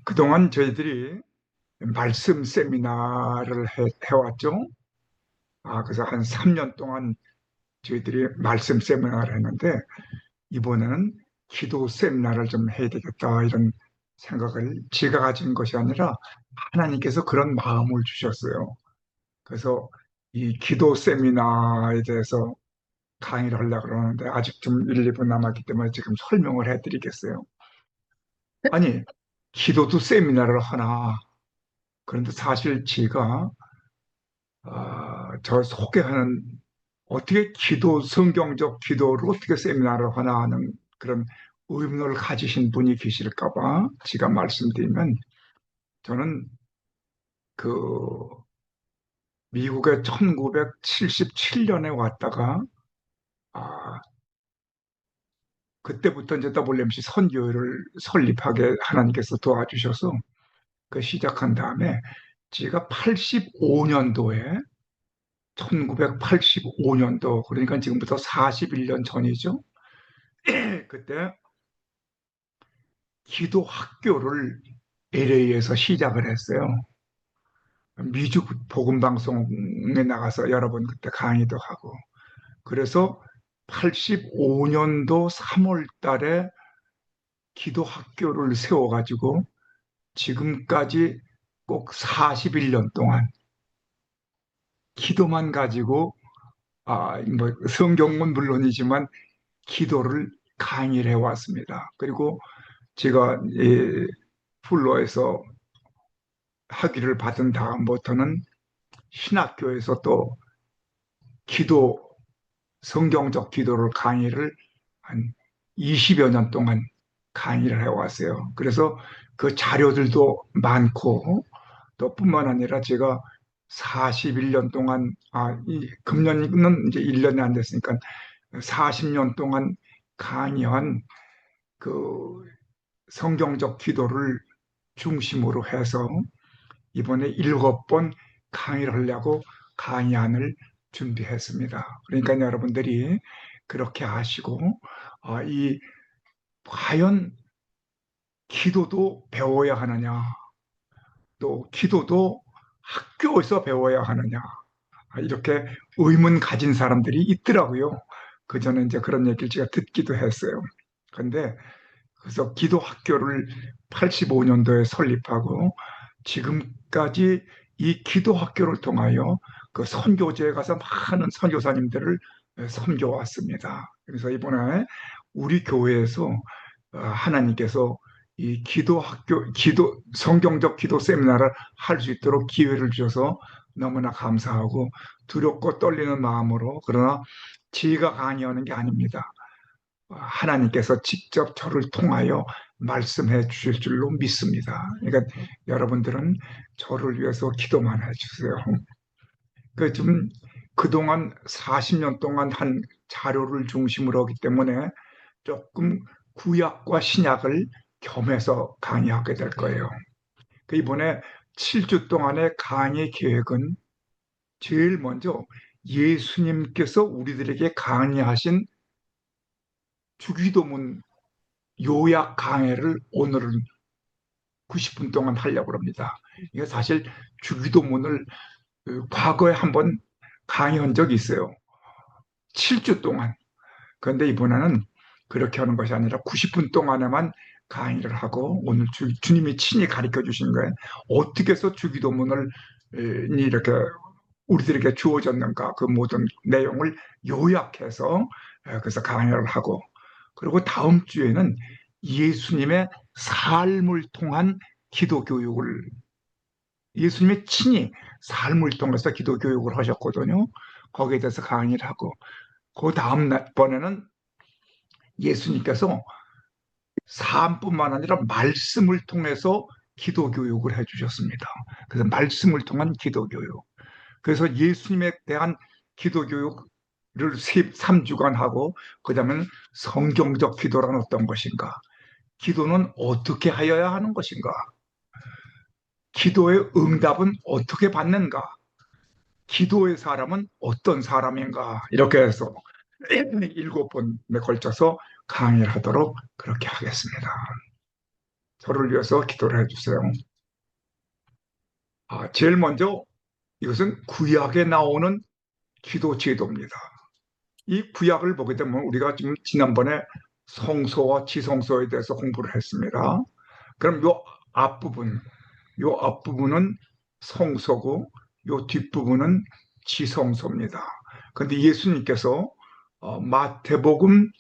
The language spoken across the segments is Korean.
그동안 저희들이 말씀 세미나를 해왔죠. 그래서 한 3년 동안 저희들이 말씀 세미나를 했는데, 이번에는 기도 세미나를 좀 해야 되겠다, 이런 생각을 제가 가진 것이 아니라 하나님께서 그런 마음을 주셨어요. 그래서 이 기도 세미나에 대해서 강의를 하려고 그러는데, 아직 좀 1, 2분 남았기 때문에 지금 설명을 해드리겠어요. 아니, 기도도 세미나를 하나. 그런데 사실 제가 저 소개하는, 어떻게 성경적 기도를 어떻게 세미나를 하나 하는 그런 의문을 가지신 분이 계실까 봐 제가 말씀드리면, 저는 그 미국에 1977년에 왔다가 아, 그때부터 이제 WMC 선교회를 설립하게 하나님께서 도와주셔서 그 시작한 다음에, 제가 85년도에 1985년도, 그러니까 지금부터 41년 전이죠. 그때 기도 학교를 LA에서 시작을 했어요. 미주 복음 방송에 나가서 여러 번 그때 강의도 하고. 그래서 85년도 3월 달에 기도 학교를 세워가지고 지금까지 꼭 41년 동안 기도만 가지고, 뭐 성경은 물론이지만 기도를 강의를 해왔습니다. 그리고 제가 풀로에서 학위를 받은 다음부터는 신학교에서 또 기도, 성경적 기도를 강의를 한 20여 년 동안 강의를 해왔어요. 그래서 그 자료들도 많고, 또 뿐만 아니라 제가 41년 동안, 금년은 이제 1년이 안 됐으니까 40년 동안 강의한 그 성경적 기도를 중심으로 해서 이번에 7번 강의를 하려고 강의안을 준비했습니다. 그러니까 여러분들이 그렇게 하시고, 이 과연 기도도 배워야 하느냐, 또 기도도 학교에서 배워야 하느냐, 이렇게 의문 가진 사람들이 있더라고요. 그 전에 이제 그런 얘기를 제가 듣기도 했어요. 그런데 그래서 기도 학교를 85년도에 설립하고 지금까지 이 기도 학교를 통하여 그 선교지에 가서 많은 선교사님들을 섬겨 왔습니다. 그래서 이번에 우리 교회에서 하나님께서 이 기도 학교, 성경적 기도 세미나를 할 수 있도록 기회를 주셔서 너무나 감사하고 두렵고 떨리는 마음으로, 그러나 제가 강의하는 게 아닙니다. 하나님께서 직접 저를 통하여 말씀해 주실 줄로 믿습니다. 그러니까 여러분들은 저를 위해서 기도만 해주세요. 좀 그동안 40년 동안 한 자료를 중심으로 하기 때문에 조금 구약과 신약을 겸해서 강의하게 될 거예요. 이번에 7주 동안의 강의 계획은 제일 먼저 예수님께서 우리들에게 강의하신 주기도문 요약 강해를 오늘은 90분 동안 하려고 합니다. 이게 사실 주기도문을 과거에 한번 강의한 적이 있어요. 7주 동안. 그런데 이번에는 그렇게 하는 것이 아니라 90분 동안에만 강의를 하고, 오늘 주님이 친히 가르쳐 주신 거예요. 어떻게 해서 주기도문을 이렇게 우리들에게 주어졌는가, 그 모든 내용을 요약해서 그래서 강의를 하고, 그리고 다음 주에는 예수님의 삶을 통한 기도 교육을, 예수님의 친히 삶을 통해서 기도 교육을 하셨거든요. 거기에 대해서 강의를 하고, 그 다음 번에는 예수님께서 삶뿐만 아니라 말씀을 통해서 기도 교육을 해주셨습니다. 그래서 말씀을 통한 기도 교육. 그래서 예수님에 대한 기도 교육을 3주간 하고, 그 다음에는 성경적 기도란 어떤 것인가? 기도는 어떻게 하여야 하는 것인가? 기도의 응답은 어떻게 받는가? 기도의 사람은 어떤 사람인가? 이렇게 해서 7번에 걸쳐서 강의를 하도록 그렇게 하겠습니다. 저를 위해서 기도를 해주세요. 제일 먼저 이것은 구약에 나오는 기도 제도입니다. 이 구약을 보게 되면 우리가 지금 지난번에 성소와 지성소에 대해서 공부를 했습니다. 그럼 요 앞부분은 성소고 요 뒷부분은 지성소입니다. 그런데 예수님께서 마태복음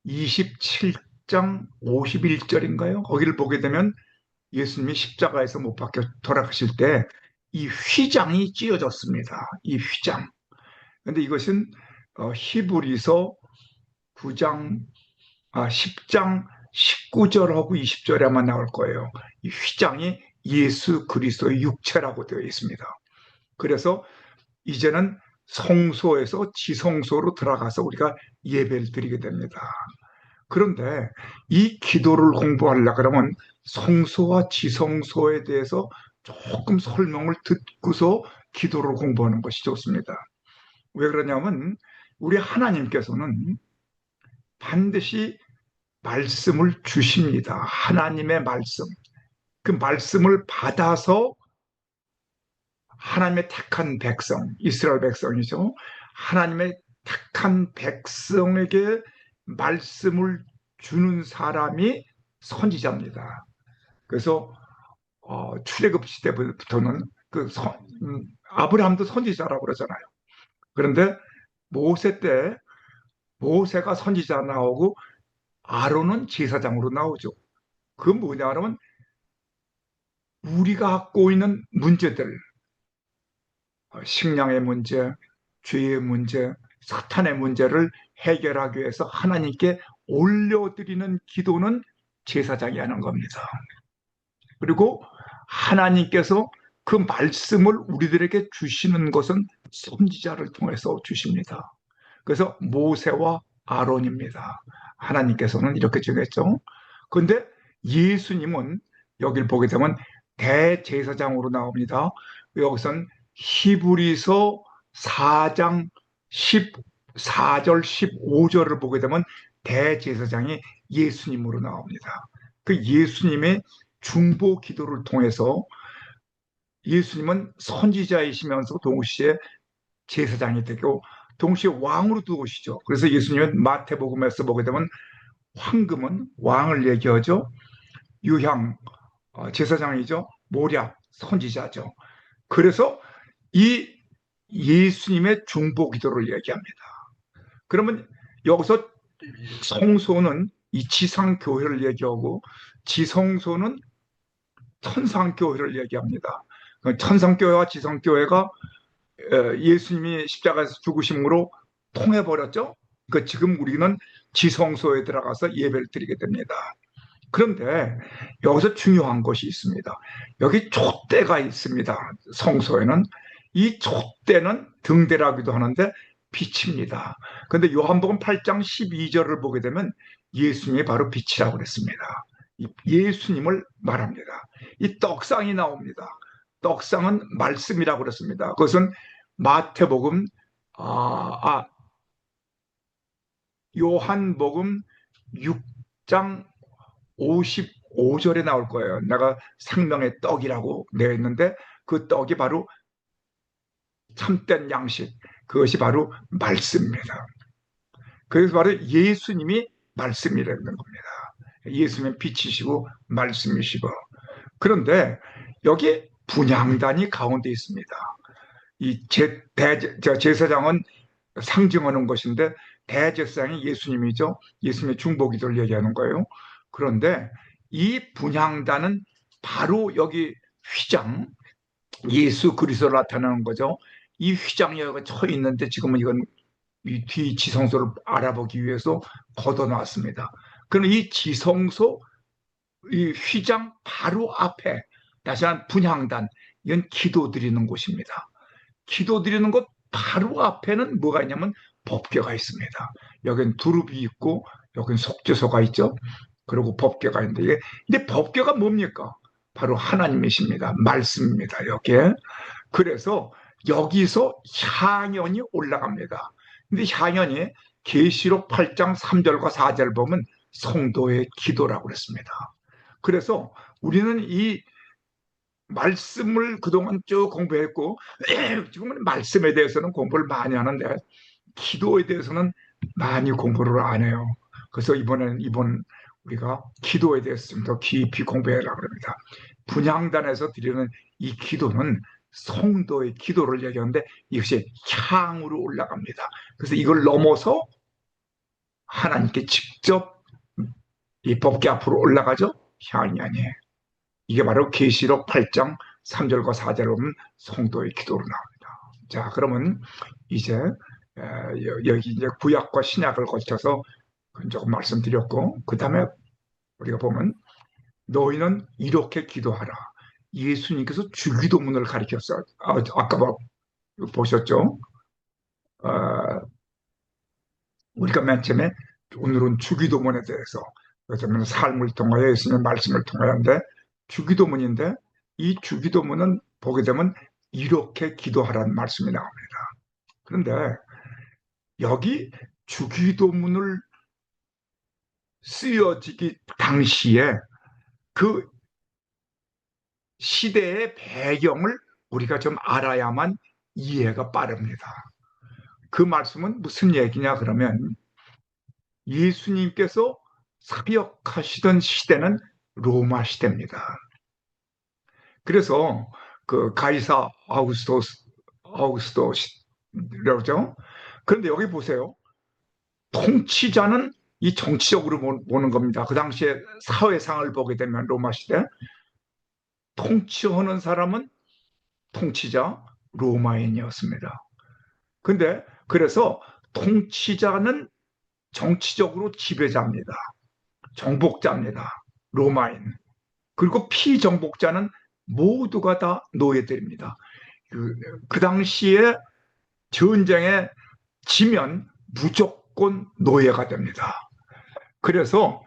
27장 51절인가요? 거기를 보게 되면 예수님이 십자가에서 못 박혀 돌아가실 때 이 휘장이 찧어졌습니다. 이 휘장. 근데 이것은 히브리서 9장, 10장 19절하고 20절에만 나올 거예요. 이 휘장이 예수 그리스도의 육체라고 되어 있습니다. 그래서 이제는 성소에서 지성소로 들어가서 우리가 예배를 드리게 됩니다. 그런데 이 기도를 공부하려고 그러면 성소와 지성소에 대해서 조금 설명을 듣고서 기도를 공부하는 것이 좋습니다. 왜 그러냐면 우리 하나님께서는 반드시 말씀을 주십니다. 하나님의 말씀. 그 말씀을 받아서 하나님의 택한 백성, 이스라엘 백성이죠. 하나님의 택한 백성에게 말씀을 주는 사람이 선지자입니다. 그래서 출애굽 시대부터는 아브라함도 선지자라고 그러잖아요. 그런데 모세 때 모세가 선지자 나오고 아론은 제사장으로 나오죠. 그 뭐냐면 우리가 갖고 있는 문제들, 식량의 문제, 죄의 문제, 사탄의 문제를 해결하기 위해서 하나님께 올려드리는 기도는 제사장이 하는 겁니다. 그리고 하나님께서 그 말씀을 우리들에게 주시는 것은 선지자를 통해서 주십니다. 그래서 모세와 아론입니다. 하나님께서는 이렇게 정했죠. 그런데 예수님은 여기를 보게 되면 대제사장으로 나옵니다. 여기선 히브리서 4장 14절 15절을 보게 되면 대제사장이 예수님으로 나옵니다. 그 예수님의 중보 기도를 통해서 예수님은 선지자이시면서 동시에 제사장이 되고 동시에 왕으로 두시죠. 그래서 예수님은 마태복음에서 보게 되면 황금은 왕을 얘기하죠. 유향 제사장이죠. 모략 선지자죠. 그래서 이 예수님의 중보 기도를 얘기합니다. 그러면 여기서 성소는 이 지상교회를 얘기하고 지성소는 천상교회를 얘기합니다. 천상교회와 지상교회가 예수님이 십자가에서 죽으심으로 통해버렸죠. 그러니까 지금 우리는 지성소에 들어가서 예배를 드리게 됩니다. 그런데 여기서 중요한 것이 있습니다. 여기 촛대가 있습니다. 성소에는. 이 촛대는 등대라기도 하는데 빛입니다. 그런데 요한복음 8장 12절을 보게 되면 예수님이 바로 빛이라고 그랬습니다. 예수님을 말합니다. 이 떡상이 나옵니다. 떡상은 말씀이라고 그랬습니다. 그것은 마태복음, 요한복음 6장 55절에 나올 거예요. 내가 생명의 떡이라고 되어 있는데 그 떡이 바로 참된 양식, 그것이 바로 말씀입니다. 그래서 바로 예수님이 말씀이라는 겁니다. 예수님은 빛이시고 말씀이시고. 그런데 여기 분향단이 가운데 있습니다. 이 제사장은 상징하는 것인데 대제사장이 예수님이죠. 예수님의 중보기도를 얘기하는 거예요. 그런데 이 분향단은 바로 여기 휘장, 예수 그리스도로 나타나는 거죠. 이 휘장이 여기 쳐 있는데 지금은 이건 이 뒤 지성소를 알아보기 위해서 걷어놨습니다. 그럼 이 지성소, 이 휘장 바로 앞에 다시 한 분향단, 이건 기도 드리는 곳입니다. 기도 드리는 곳 바로 앞에는 뭐가 있냐면 법궤가 있습니다. 여긴 두릅이 있고 여긴 속죄소가 있죠. 그리고 법궤가 있는데 근데 법궤가 뭡니까? 바로 하나님이십니다. 말씀입니다. 여기에. 그래서 여기서 향연이 올라갑니다. 근데 향연이 계시록 8장 3절과 4절 보면 성도의 기도라고 그랬습니다. 그래서 우리는 이 말씀을 그동안 쭉 공부했고 지금은 말씀에 대해서는 공부를 많이 하는데 기도에 대해서는 많이 공부를 안 해요. 그래서 이번 우리가 기도에 대해서 좀 더 깊이 공부해라 그럽니다. 분향단에서 드리는 이 기도는 성도의 기도를 얘기하는데 이것이 향으로 올라갑니다. 그래서 이걸 넘어서 하나님께 직접 이 법궤 앞으로 올라가죠. 향이 아니에요. 이게 바로 계시록 8장 3절과 4절을 보면 성도의 기도로 나옵니다. 자, 그러면 이제 여기 이제 구약과 신약을 거쳐서 조금 말씀드렸고, 그 다음에 우리가 보면 너희는 이렇게 기도하라. 예수님께서 주기도문을 가르쳤어요. 아까 보셨죠? 어, 우리가 맨 처음에 오늘은 주기도문에 대해서 그러면 삶을 통하여 예수님의 말씀을 통하여인데 주기도문인데 이 주기도문은 보게 되면 이렇게 기도하라는 말씀이 나옵니다. 그런데 여기 주기도문을 쓰여지기 당시에 그 시대의 배경을 우리가 좀 알아야만 이해가 빠릅니다. 그 말씀은 무슨 얘기냐 그러면 예수님께서 사역하시던 시대는 로마 시대입니다. 그래서 그 가이사 아우구스토 시라죠. 그런데 여기 보세요. 통치자는 이 정치적으로 보는 겁니다. 그 당시에 사회상을 보게 되면 로마 시대 통치하는 사람은 통치자 로마인이었습니다. 근데 그래서 통치자는 정치적으로 지배자입니다. 정복자입니다. 로마인. 그리고 피정복자는 모두가 다 노예들입니다. 그 당시에 전쟁에 지면 무조건 노예가 됩니다. 그래서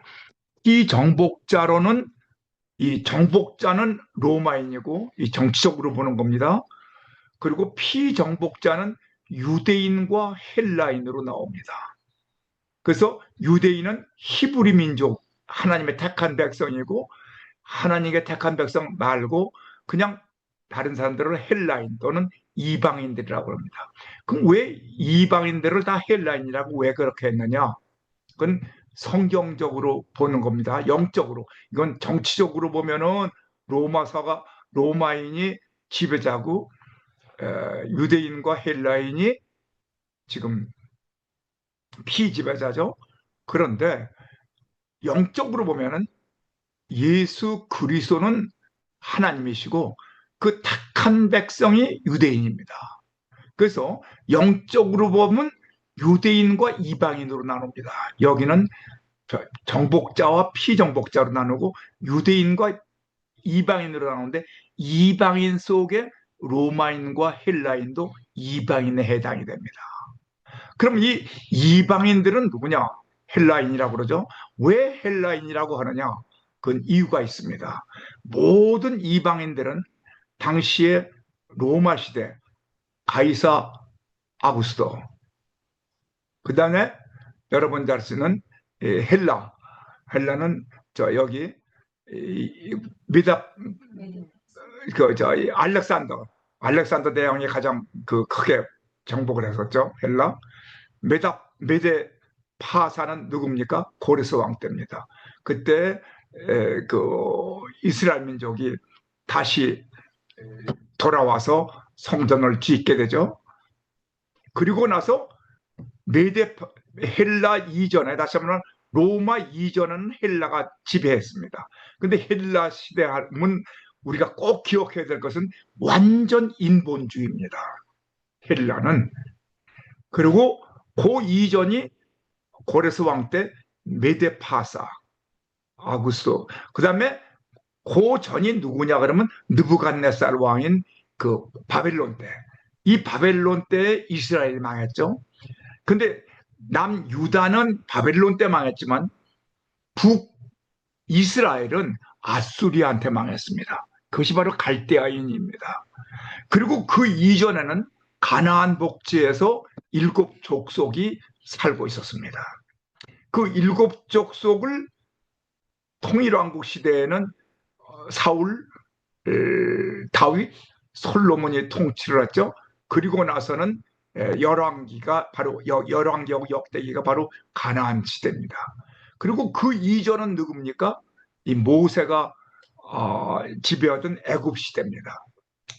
이 정복자로는 이 정복자는 로마인이고 이 정치적으로 보는 겁니다. 그리고 피정복자는 유대인과 헬라인으로 나옵니다. 그래서 유대인은 히브리 민족, 하나님의 택한 백성이고 하나님의 택한 백성 말고 그냥 다른 사람들을 헬라인 또는 이방인들이라고 합니다. 그럼 왜 이방인들을 다 헬라인이라고 왜 그렇게 했느냐? 그건 성경적으로 보는 겁니다. 영적으로. 이건 정치적으로 보면은 로마인이 지배자고 유대인과 헬라인이 지금 피지배자죠. 그런데 영적으로 보면은 예수 그리스도는 하나님이시고 그 택한 백성이 유대인입니다. 그래서 영적으로 보면 유대인과 이방인으로 나눕니다. 여기는 정복자와 피정복자로 나누고 유대인과 이방인으로 나누는데 이방인 속에 로마인과 헬라인도 이방인에 해당이 됩니다. 그럼 이 이방인들은 누구냐? 헬라인이라고 그러죠. 왜 헬라인이라고 하느냐? 그건 이유가 있습니다. 모든 이방인들은 당시에 로마 시대 가이사 아구스도 그 다음에 여러분 잘 쓰는 헬라는 저 여기 미다 그저 알렉산더 대왕이 가장 그 크게 정복을 했었죠. 헬라 메데 파사는 누굽니까? 고레스 왕 때입니다. 그때 그 이스라엘 민족이 다시 돌아와서 성전을 짓게 되죠. 그리고 나서 메데 헬라 이전에 다시 한번 로마 이전은 헬라가 지배했습니다. 근데 헬라 시대는 우리가 꼭 기억해야 될 것은 완전 인본주의입니다. 헬라는. 그리고 그 이전이 고레스 왕 때 메데파사 아구스도. 그 다음에 그 전이 누구냐 그러면 느부갓네살 왕인 그 바벨론 때. 이 바벨론 때 이스라엘이 망했죠. 근데 남유다는 바벨론 때 망했지만 북이스라엘은 아수리한테 망했습니다. 그것이 바로 갈대아인입니다. 그리고 그 이전에는 가나안 복지에서 7 족속이 살고 있었습니다. 그 일곱 족속을 통일왕국 시대에는 사울, 다윗, 솔로몬이 통치를 했죠. 그리고 나서는 열왕기가 바로 열왕기하고 역대기가 바로 가나안 시대입니다. 그리고 그 이전은 누굽니까? 이 모세가 지배하던 애굽 시대입니다.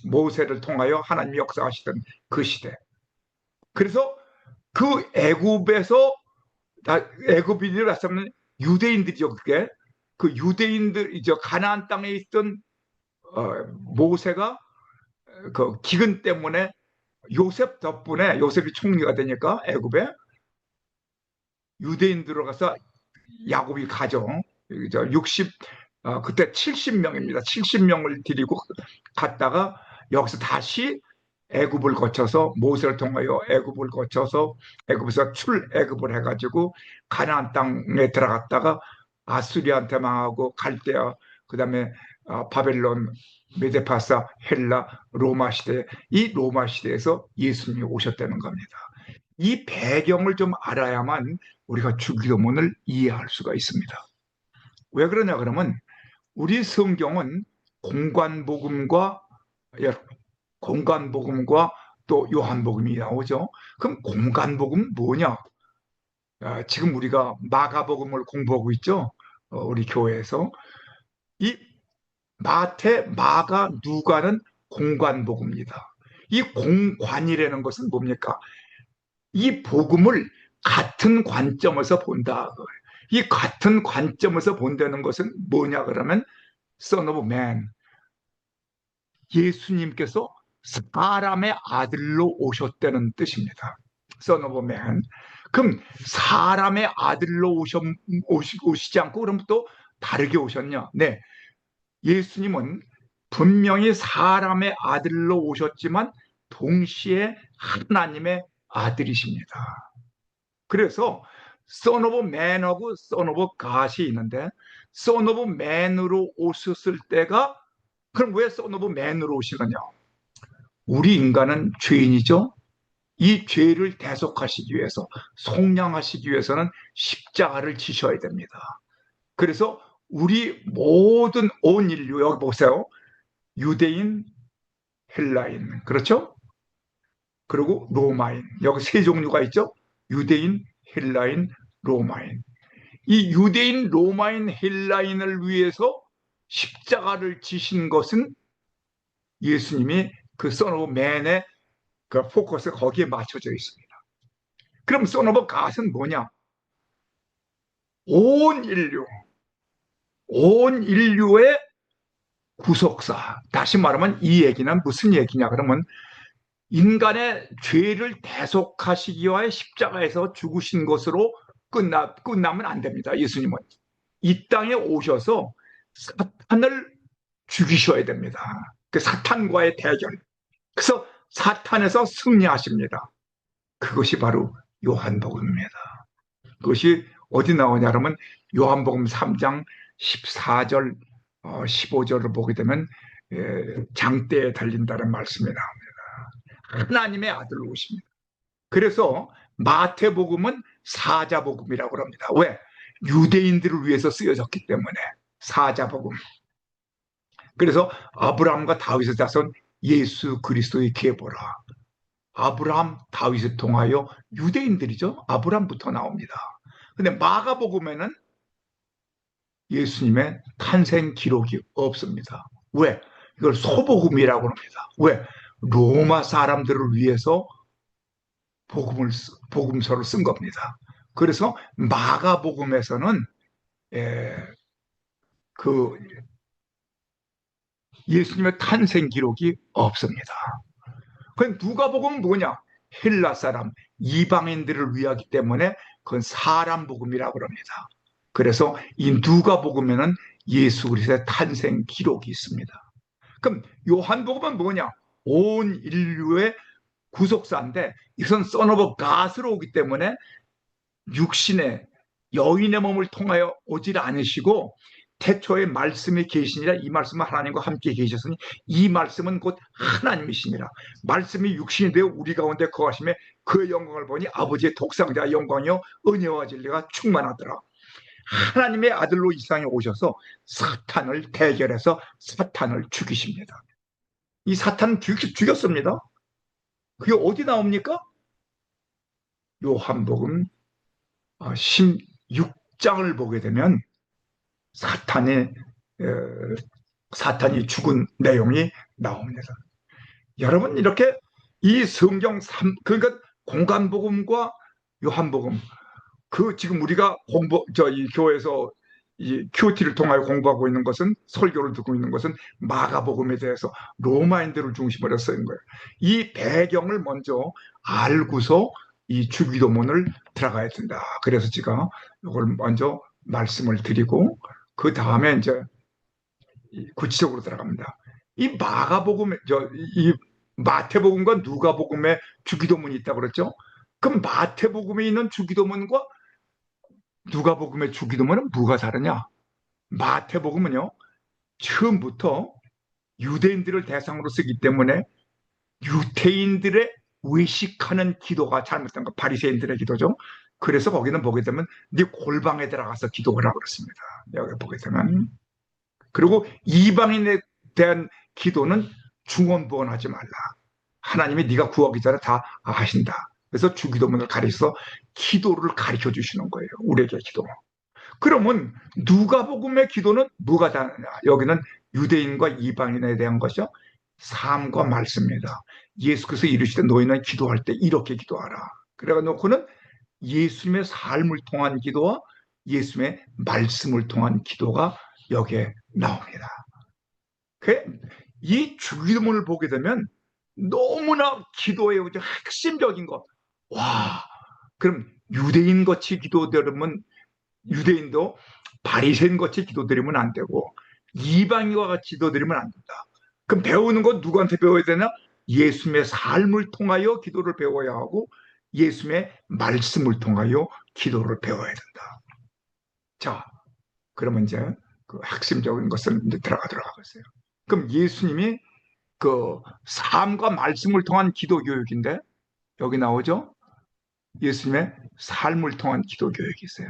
모세를 통하여 하나님이 역사하시던 그 시대. 그래서 그 애굽에서 애굽인이라 하면 유대인들이죠. 그게 그 유대인들 이제 가나안 땅에 있던 모세가 그 기근 때문에 요셉 덕분에 요셉이 총리가 되니까 애굽에 유대인 들어가서 야곱이 가죠. 60 그때 70명입니다. 70명을 데리고 갔다가 여기서 다시 애굽을 거쳐서 모세를 통하여 애굽을 거쳐서 애굽에서 출애굽을 해가지고 가나안 땅에 들어갔다가 아수리한테 망하고 갈대아 그다음에 바벨론 메데파사 헬라 로마 시대 이 로마 시대에서 예수님이 오셨다는 겁니다. 이 배경을 좀 알아야만 우리가 주기도문을 이해할 수가 있습니다. 왜 그러냐 그러면 우리 성경은 공관복음과 공관복음과 또 요한복음이 나오죠. 그럼 공관복음 뭐냐? 지금 우리가 마가복음을 공부하고 있죠. 우리 교회에서 이 마태, 마가, 누가는 공관복음입니다. 이 공관이라는 것은 뭡니까? 이 복음을 같은 관점에서 본다. 이 같은 관점에서 본다는 것은 뭐냐 그러면 Son of Man, 예수님께서 사람의 아들로 오셨다는 뜻입니다. Son of Man. 그럼 사람의 아들로 오시지 않고 그럼 또 다르게 오셨냐? 네, 예수님은 분명히 사람의 아들로 오셨지만 동시에 하나님의 아들이십니다. 그래서 Son of Man하고 Son of God이 있는데 Son of Man으로 오셨을 때가 그럼 왜 Son of Man으로 오시느냐? 우리 인간은 죄인이죠. 이 죄를 대속하시기 위해서 속량하시기 위해서는 십자가를 지셔야 됩니다. 그래서 우리 모든 온 인류 여기 보세요. 유대인, 헬라인 그렇죠? 그리고 로마인 여기 세 종류가 있죠. 유대인, 헬라인, 로마인. 이 유대인, 로마인, 헬라인을 위해서 십자가를 지신 것은 예수님이 그 Son of Man의 그 포커스가 거기에 맞춰져 있습니다. 그럼 Son of God은 뭐냐? 온 인류, 온 인류의 구속사. 다시 말하면 이 얘기는 무슨 얘기냐? 그러면 인간의 죄를 대속하시기 위하여 십자가에서 죽으신 것으로 끝나면 안 됩니다. 예수님은 이 땅에 오셔서 사탄을 죽이셔야 됩니다. 그 사탄과의 대결. 그래서 사탄에서 승리하십니다. 그것이 바로 요한복음입니다. 그것이 어디 나오냐 그러면 요한복음 3장 14절 15절을 보게 되면 장대에 달린다는 말씀이 나옵니다. 하나님의 아들로 오십니다. 그래서 마태복음은 사자복음이라고 합니다. 왜? 유대인들을 위해서 쓰여졌기 때문에 사자복음. 그래서 아브라함과 다윗의 자손 예수 그리스도의 계보라. 아브라함, 다윗을 통하여 유대인들이죠. 아브라함부터 나옵니다. 근데 마가복음에는 예수님의 탄생 기록이 없습니다. 왜? 이걸 소복음이라고 합니다. 왜? 로마 사람들을 위해서 복음서를 쓴 겁니다. 그래서 마가복음에서는 그 예수님의 탄생 기록이 없습니다. 그럼 누가복음은 뭐냐? 헬라 사람, 이방인들을 위하기 때문에 그건 사람 복음이라고 합니다. 그래서 이 누가복음에는 예수 그리스도의 탄생 기록이 있습니다. 그럼 요한복음은 뭐냐? 온 인류의 구속사인데 이것은 Son of God으로 오기 때문에 육신의 여인의 몸을 통하여 오질 않으시고 태초에 말씀이 계시니라. 이 말씀은 하나님과 함께 계셨으니 이 말씀은 곧 하나님이시니라. 말씀이 육신이 되어 우리 가운데 거하심에 그의 영광을 보니 아버지의 독생자의 영광이요 은혜와 진리가 충만하더라. 하나님의 아들로 이 세상에 오셔서 사탄을 대결해서 사탄을 죽이십니다. 이 사탄은 죽였습니다. 그게 어디 나옵니까? 요한복음 16장을 보게 되면 사탄이 죽은 내용이 나옵니다. 여러분, 이렇게 이 성경 그러니까 공간복음과 요한복음, 지금 우리가 이 교회에서 이 QT를 통하여 공부하고 있는 것은, 설교를 듣고 있는 것은 마가복음에 대해서 로마인들을 중심으로 쓰인 거예요. 이 배경을 먼저 알고서 이 주기도문을 들어가야 된다. 그래서 제가 이걸 먼저 말씀을 드리고 그 다음에 이제 구체적으로 들어갑니다. 이 마태복음과 누가복음에 주기도문이 있다고 그랬죠? 그럼 마태복음에 있는 주기도문과 누가복음의 주기도문은 뭐가 다르냐? 마태복음은요, 처음부터 유대인들을 대상으로 쓰기 때문에 유대인들의 외식하는 기도가 잘못된 거, 바리새인들의 기도죠. 그래서 거기는 보게 되면 네 골방에 들어가서 기도하라 그랬습니다. 여기 보게 되면. 그리고 이방인에 대한 기도는 중언부언하지 말라. 하나님이 네가 구하기 전에 다 하신다. 그래서 주기도문을 가리켜서 기도를 가르쳐 주시는 거예요. 우리에게 기도. 그러면 누가복음의 기도는 뭐가 다르냐? 여기는 유대인과 이방인에 대한 것이죠. 삶과 말씀입니다. 예수께서 이르시되 너희는 기도할 때 이렇게 기도하라. 그래가 놓고는 예수님의 삶을 통한 기도와 예수님의 말씀을 통한 기도가 여기에 나옵니다. 이 주기도문을 보게 되면 너무나 기도의 핵심적인 것. 와, 그럼 유대인같이 기도드리면, 유대인도 바리새인같이 기도드리면 안 되고 이방인과 같이 기도드리면 안 된다. 그럼 배우는 건 누구한테 배워야 되나? 예수님의 삶을 통하여 기도를 배워야 하고 예수님의 말씀을 통하여 기도를 배워야 된다. 자, 그러면 이제 그 핵심적인 것을 이제 들어가도록 하겠어요. 그럼 예수님이 그 삶과 말씀을 통한 기도 교육인데 여기 나오죠? 예수님의 삶을 통한 기도 교육이 있어요.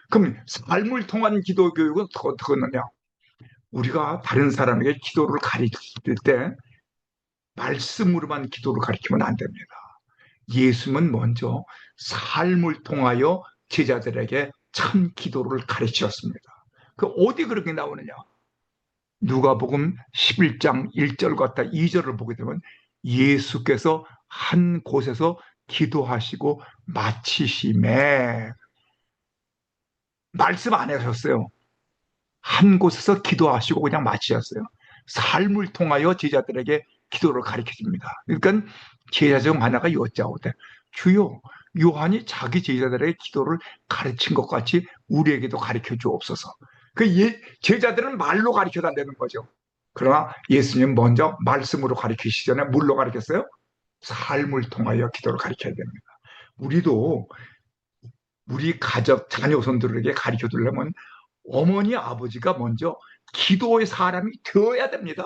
그럼 삶을 통한 기도 교육은 어떻게 하느냐? 우리가 다른 사람에게 기도를 가르칠 때 말씀으로만 기도를 가르치면 안 됩니다. 예수님은 먼저 삶을 통하여 제자들에게 참 기도를 가르치셨습니다. 그 어디 그렇게 나오느냐? 누가복음 11장 1절 같다 2절을 보게 되면 예수께서 한 곳에서 기도하시고 마치심에, 말씀 안 하셨어요. 한 곳에서 기도하시고 그냥 마치셨어요. 삶을 통하여 제자들에게 기도를 가르쳐 줍니다. 그러니까 제자 중 하나가 여짜오되 주여, 요한이 자기 제자들에게 기도를 가르친 것 같이 우리에게도 가르쳐 주옵소서. 제자들은 말로 가르쳐 달라는 거죠. 그러나 예수님 먼저 말씀으로 가르치시기 전에 뭘로 가르쳤어요? 삶을 통하여 기도를 가르쳐야 됩니다. 우리도 우리 가족, 자녀손들에게 가르쳐 주려면 어머니, 아버지가 먼저 기도의 사람이 되어야 됩니다.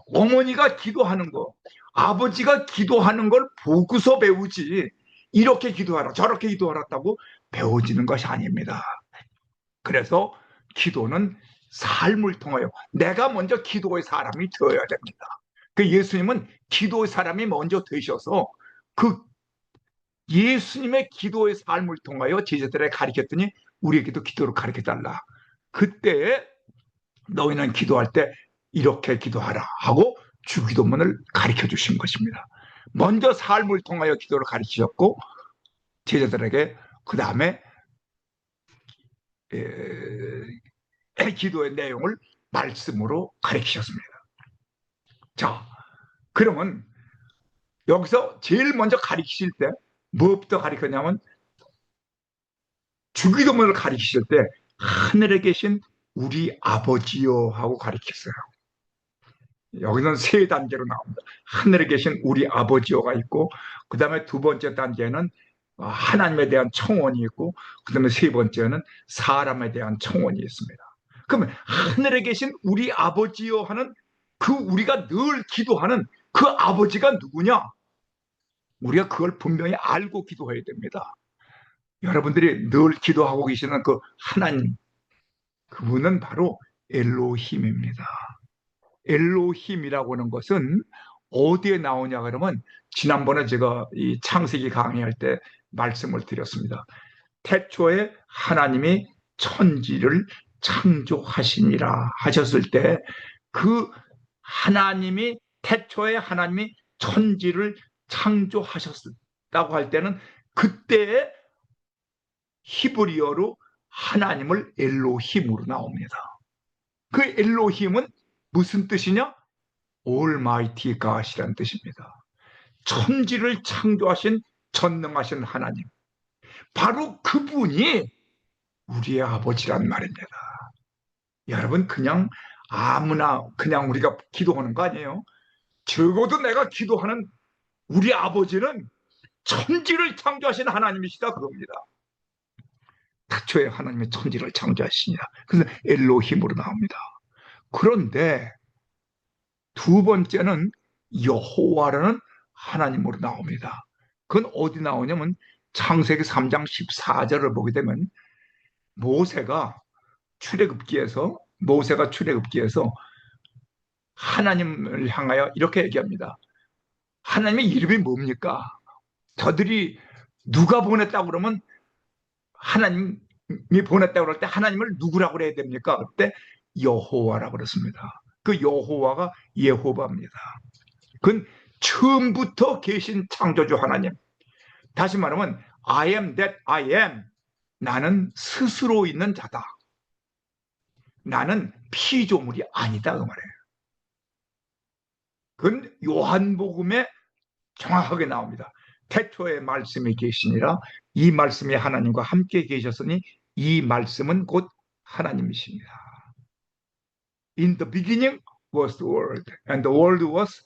어머니가 기도하는 거, 아버지가 기도하는 걸 보고서 배우지, 이렇게 기도하라, 저렇게 기도하라고 배워지는 것이 아닙니다. 그래서 기도는 삶을 통하여 내가 먼저 기도의 사람이 되어야 됩니다. 그 예수님은 기도의 사람이 먼저 되셔서 그 예수님의 기도의 삶을 통하여 제자들에게 가르쳤더니 우리에게도 기도를 가르쳐달라. 그때 너희는 기도할 때 이렇게 기도하라 하고 주기도문을 가르쳐 주신 것입니다. 먼저 삶을 통하여 기도를 가르치셨고 제자들에게 그 다음에 기도의 내용을 말씀으로 가르치셨습니다. 자, 그러면 여기서 제일 먼저 가르치실 때 무엇부터 가르쳤냐면 주기도문을 가르치실 때 하늘에 계신 우리 아버지요 하고 가르쳤어요. 여기는 세 단계로 나옵니다. 하늘에 계신 우리 아버지요가 있고 그 다음에 두 번째 단계는 하나님에 대한 청원이 있고 그 다음에 세 번째는 사람에 대한 청원이 있습니다. 그러면 하늘에 계신 우리 아버지요 하는 그 우리가 늘 기도하는 그 아버지가 누구냐? 우리가 그걸 분명히 알고 기도해야 됩니다. 여러분들이 늘 기도하고 계시는 그 하나님, 그분은 바로 엘로힘입니다. 엘로힘이라고 하는 것은 어디에 나오냐 그러면 지난번에 제가 이 창세기 강의할 때 말씀을 드렸습니다. 태초에 하나님이 천지를 창조하시니라 하셨을 때 그 하나님이 태초에 하나님이 천지를 창조하셨다고 할 때는 그때의 히브리어로 하나님을 엘로힘으로 나옵니다. 그 엘로힘은 무슨 뜻이냐? Almighty God이라는 뜻입니다. 천지를 창조하신 전능하신 하나님. 바로 그분이 우리의 아버지란 말입니다. 여러분, 그냥 아무나 그냥 우리가 기도하는 거 아니에요. 적어도 내가 기도하는 우리 아버지는 천지를 창조하신 하나님이시다 그겁니다. 태초에 하나님의 천지를 창조하시니라. 그래서 엘로힘으로 나옵니다. 그런데 두 번째는 여호와라는 하나님으로 나옵니다. 그건 어디 나오냐면 창세기 3장 14절을 보게 되면 모세가 출애굽기에서 하나님을 향하여 이렇게 얘기합니다. 하나님의 이름이 뭡니까? 저들이 누가 보냈다고 그러면 하나님이 보냈다고 그럴 때 하나님을 누구라고 그래야 됩니까? 그때 여호와라고 그랬습니다. 그 여호와가 예호바입니다. 그건 처음부터 계신 창조주 하나님. 다시 말하면 I am that I am. 나는 스스로 있는 자다. 나는 피조물이 아니다 그 말이에요. 그건 요한복음에 정확하게 나옵니다. 태초에 말씀이 계시니라 이 말씀이 하나님과 함께 계셨으니 이 말씀은 곧 하나님이십니다. In the beginning was the Word, and the Word was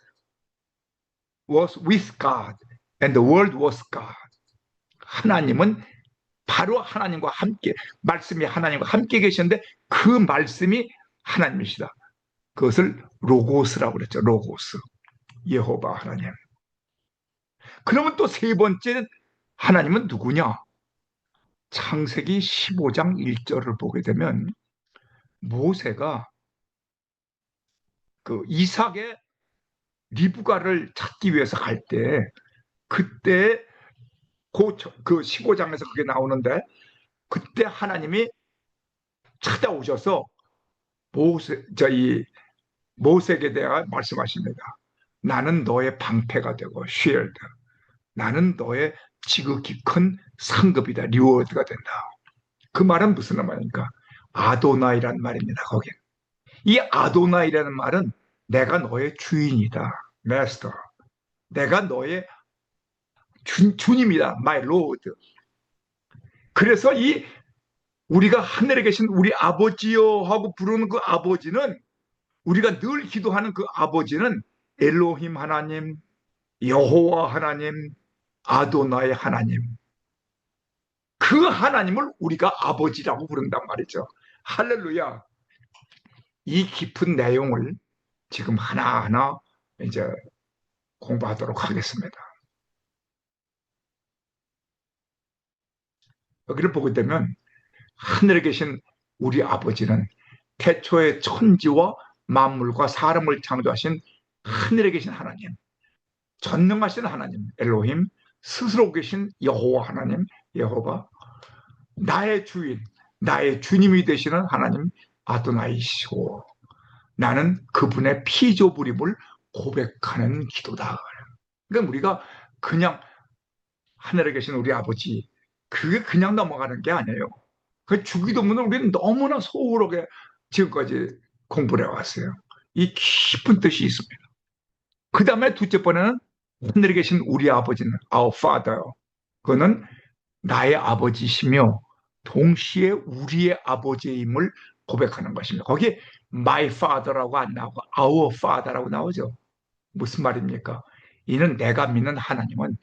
with God, and the Word was God. 하나님은 바로 하나님과 함께, 말씀이 하나님과 함께 계셨는데 그 말씀이 하나님이시다. 그것을 로고스라고 그랬죠. 로고스. 예호바 하나님. 그러면 또 세 번째 하나님은 누구냐? 창세기 15장 1절을 보게 되면 모세가 그 이삭의 리브가를 찾기 위해서 갈 때 그때 그 15장에서 그게 나오는데 그때 하나님이 찾아오셔서 모세에게 대해 말씀하십니다. 나는 너의 방패가 되고 쉴드. 나는 너의 지극히 큰 상급이다. 리워드가 된다. 그 말은 무슨 말입니까? 아도나이란 말입니다. 거긴. 이 아도나이라는 말은 내가 너의 주인이다. 마스터. 내가 너의 주님이다. My Lord. 그래서 이 우리가 하늘에 계신 우리 아버지요 하고 부르는 그 아버지는 우리가 늘 기도하는 그 아버지는 엘로힘 하나님, 여호와 하나님, 아도나의 하나님. 그 하나님을 우리가 아버지라고 부른단 말이죠. 할렐루야. 이 깊은 내용을 지금 하나하나 이제 공부하도록 하겠습니다. 여기를 보게 되면 하늘에 계신 우리 아버지는 태초에 천지와 만물과 사람을 창조하신 하늘에 계신 하나님, 전능하신 하나님, 엘로힘, 스스로 계신 여호와 하나님, 여호와, 나의 주인, 나의 주님이 되시는 하나님 아도나이시고 나는 그분의 피조물임을 고백하는 기도다. 그러니까 우리가 그냥 하늘에 계신 우리 아버지 그게 그냥 넘어가는 게 아니에요. 그 주기도문을 우리는 너무나 소홀하게 지금까지 공부를 해왔어요. 이 깊은 뜻이 있습니다. 그 다음에 둘째 번에는 하늘에 계신 우리 아버지는 Our Father. 그거는 나의 아버지시며 동시에 우리의 아버지임을 고백하는 것입니다. 거기에 My Father라고 안 나오고 Our Father라고 나오죠. 무슨 말입니까? 이는 내가 믿는 하나님은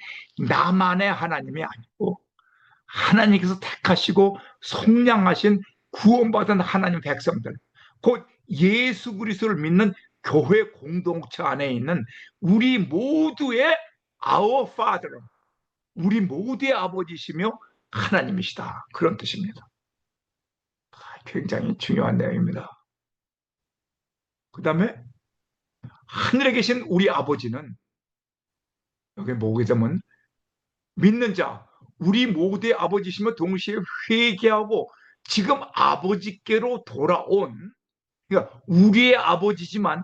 나만의 하나님이 아니고 하나님께서 택하시고 속량하신 구원받은 하나님 백성들, 곧 예수 그리스도를 믿는 교회 공동체 안에 있는 우리 모두의 Our Father, 우리 모두의 아버지시며 하나님이시다. 그런 뜻입니다. 굉장히 중요한 내용입니다. 그 다음에 하늘에 계신 우리 아버지는, 여기 보게 되면 믿는 자, 우리 모두의 아버지시며 동시에 회개하고 지금 아버지께로 돌아온, 그러니까 우리의 아버지지만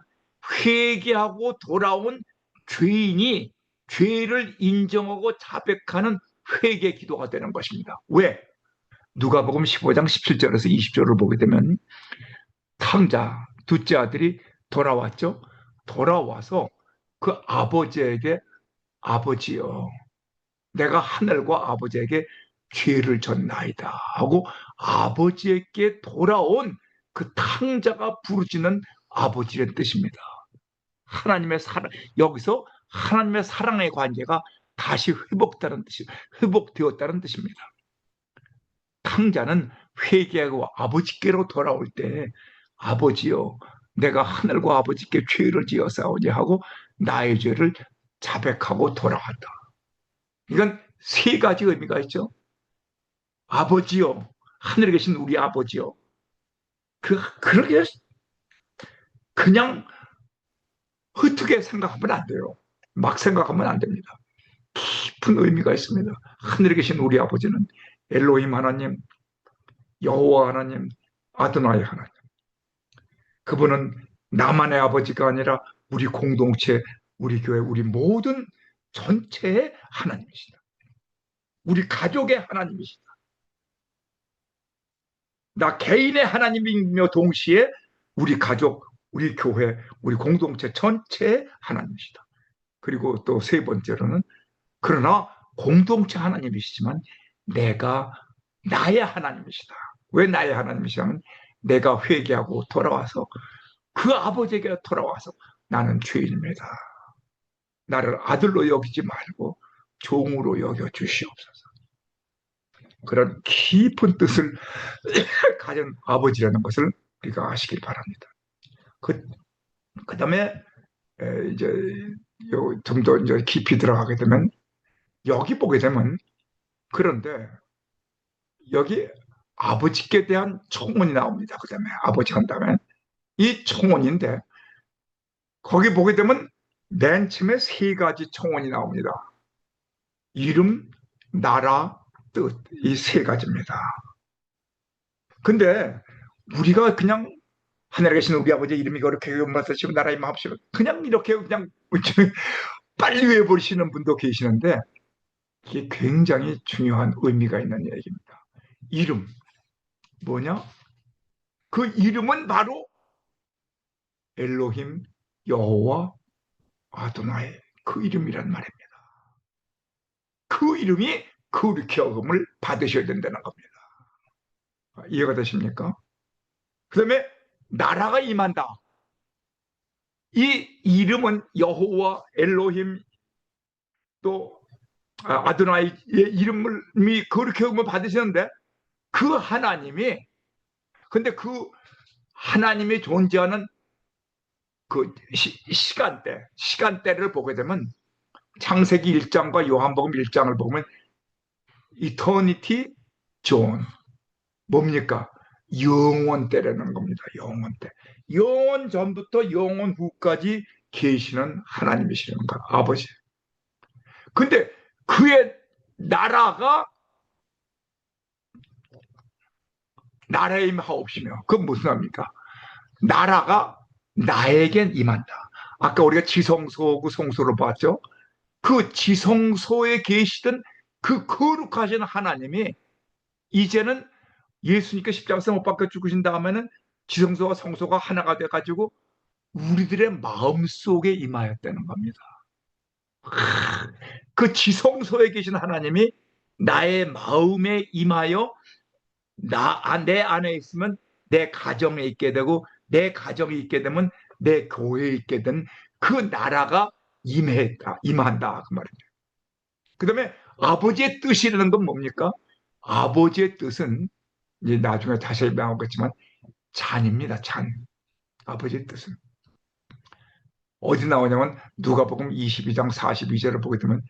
회개하고 돌아온 죄인이 죄를 인정하고 자백하는 회개 기도가 되는 것입니다. 왜? 누가복음 15장 17절에서 20절을 보게 되면 탕자 둘째 아들이 돌아왔죠. 돌아와서 그 아버지에게, 아버지여, 내가 하늘과 아버지에게 죄를 졌나이다 하고 아버지에게 돌아온 그 탕자가 부르짖는 아버지의 뜻입니다. 하나님의 사랑, 여기서 하나님의 사랑의 관계가 다시 회복되었다는 뜻입니다. 탕자는 회개하고 아버지께로 돌아올 때, 아버지여, 내가 하늘과 아버지께 죄를 지었사오니 하고 나의 죄를 자백하고 돌아왔다. 이건 세 가지 의미가 있죠. 아버지요, 하늘에 계신 우리 아버지요. 그렇게 그냥 흩게 생각하면 안 돼요. 막 생각하면 안 됩니다. 깊은 의미가 있습니다. 하늘에 계신 우리 아버지는 엘로힘 하나님, 여호와 하나님, 아드나이 하나님. 그분은 나만의 아버지가 아니라 우리 공동체, 우리 교회, 우리 모든 전체의 하나님이시다. 우리 가족의 하나님이시다. 나 개인의 하나님이며 동시에 우리 가족, 우리 교회, 우리 공동체 전체의 하나님이시다. 그리고 또 세 번째로는, 그러나 공동체 하나님이시지만 내가 나의 하나님이시다. 왜 나의 하나님이시냐면 내가 회개하고 돌아와서 그 아버지에게 돌아와서 나는 죄인입니다. 나를 아들로 여기지 말고 종으로 여겨 주시옵소서. 그런 깊은 뜻을 가진 아버지라는 것을 우리가 아시길 바랍니다. 그 다음에 이제 좀 더 이제 깊이 들어가게 되면 여기 보게 되면, 그런데 여기 아버지께 대한 청혼이 나옵니다. 그 다음에 아버지 한 다음에 이 청혼인데, 거기 보게 되면 맨 처음에 세 가지 청혼이 나옵니다. 이름, 나라, 뜻, 이 세 가지입니다. 근데 우리가 그냥 하늘에 계신 우리 아버지 이름이 거룩하게 용받으시고 나라의 마음시고 그냥 이렇게 그냥 빨리 외워버리시는 분도 계시는데, 이게 굉장히 중요한 의미가 있는 얘기입니다. 이름 뭐냐? 그 이름은 바로 엘로힘, 여호와, 아도나이, 그 이름이란 말입니다. 그 이름이 거룩함을 받으셔야 된다는 겁니다. 이해가 되십니까? 그 다음에 나라가 임한다. 이 이름은 여호와, 엘로힘, 또 아도나이의 이름이 거룩함을 받으시는데, 그 하나님이, 근데 그 하나님이 존재하는 그 시간대를 보게 되면 창세기 1장과 요한복음 1장을 보면 이터니티 존, 뭡니까? 영원 때라는 겁니다. 영원 때. 영원 전부터 영원 후까지 계시는 하나님이시라는 거, 아버지. 근데 그의 나라가 나라에 임하옵시며, 그건 무슨 말입니까? 나라가 나에겐 임한다. 아까 우리가 지성소고 성소를 봤죠? 그 지성소에 계시던 그 거룩하신 하나님이 이제는 예수님께 십자가에서 못 박혀 죽으신 다음에는 지성소와 성소가 하나가 돼가지고 우리들의 마음속에 임하였다는 겁니다. 그 지성소에 계신 하나님이 나의 마음에 임하여 내 안에 있으면 내 가정에 있게 되고, 내 가정이 있게 되면 내 교회에 있게 된 그 나라가 임한다 그 말입니다. 그 다음에 아버지의 뜻이라는 건 뭡니까? 아버지의 뜻은 이제 나중에 다시 나오겠지만 잔입니다. 잔. 아버지의 뜻은. 어디 나오냐면 누가복음 22장 42절을 보게 되면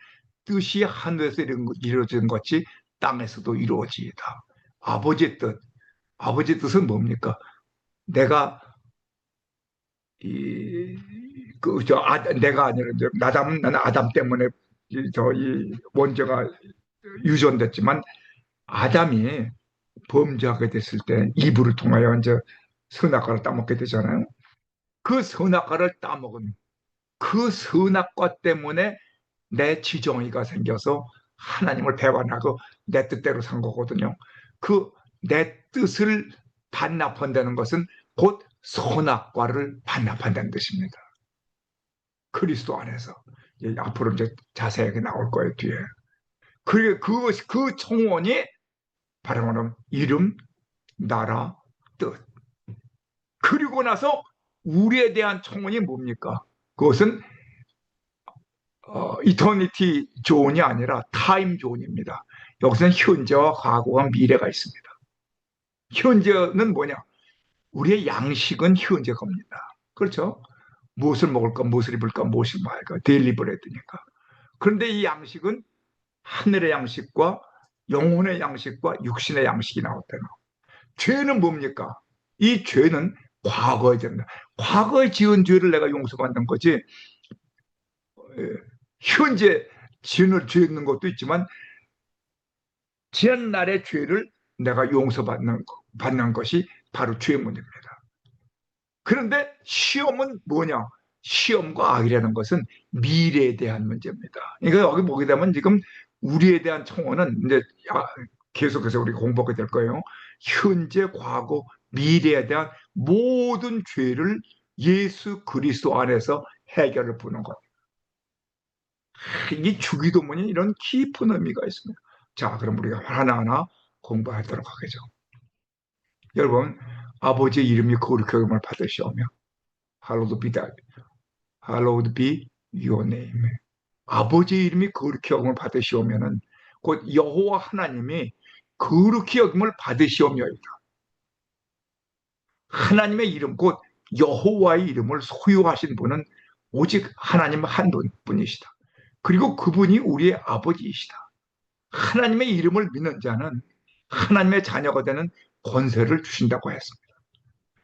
뜻이 하늘에서 이루어진 것이 땅에서도 이루어지이다. 아버지의 뜻. 아버지의 뜻은 뭡니까? 내가 내가 아니라 나는 아담 때문에 이 원죄가 유전됐지만 아담이 범죄하게 됐을 때 이브를 통하여 이제 선악과를 따먹게 되잖아요. 그 선악과를 따먹은 그 선악과 때문에 내 지정의가 생겨서 하나님을 배반하고 내 뜻대로 산 거거든요. 그 내 뜻을 반납한다는 것은 곧 선악과를 반납한다는 뜻입니다. 그리스도 안에서. 앞으로 이제 자세하게 나올 거예요, 뒤에. 그 청원이 바로 말하면 이름, 나라, 뜻. 그리고 나서 우리에 대한 청원이 뭡니까? 그것은 이터니티 존이 아니라 타임 존입니다. 여기서는 현재와 과거와 미래가 있습니다. 현재는 뭐냐? 우리의 양식은 현재 겁니다. 그렇죠? 무엇을 먹을까, 무엇을 입을까, 무엇을 말까, 데일리 브레드니까. 그런데 이 양식은 하늘의 양식과 영혼의 양식과 육신의 양식이 나왔다는 거. 죄는 뭡니까? 이 죄는 과거에 된다. 과거에 지은 죄를 내가 용서받는 거지. 현재 죄는 것도 있지만 지난 날의 죄를 내가 받는 것이 바로 죄의 문제입니다. 그런데 시험은 뭐냐? 시험과 악이라는 것은 미래에 대한 문제입니다. 그러니까 여기 보게 되면 지금 우리에 대한 청원은 이제 계속해서 우리가 공부하게 될 거예요. 현재, 과거, 미래에 대한 모든 죄를 예수 그리스도 안에서 해결을 보는 것. 이 주기도문이 이런 깊은 의미가 있습니다. 자, 그럼 우리가 하나하나 공부하도록 하겠죠. 여러분, 아버지의 이름이 거룩히 여김을 받으시오며 hallowed be, hallowed be your name. 아버지의 이름이 거룩히 여김을 받으시오면은 곧 여호와 하나님이 거룩히 여김을 받으시오며이다. 하나님의 이름, 곧 여호와의 이름을 소유하신 분은 오직 하나님 한 분이시다. 그리고 그분이 우리의 아버지이시다. 하나님의 이름을 믿는 자는 하나님의 자녀가 되는 권세를 주신다고 했습니다.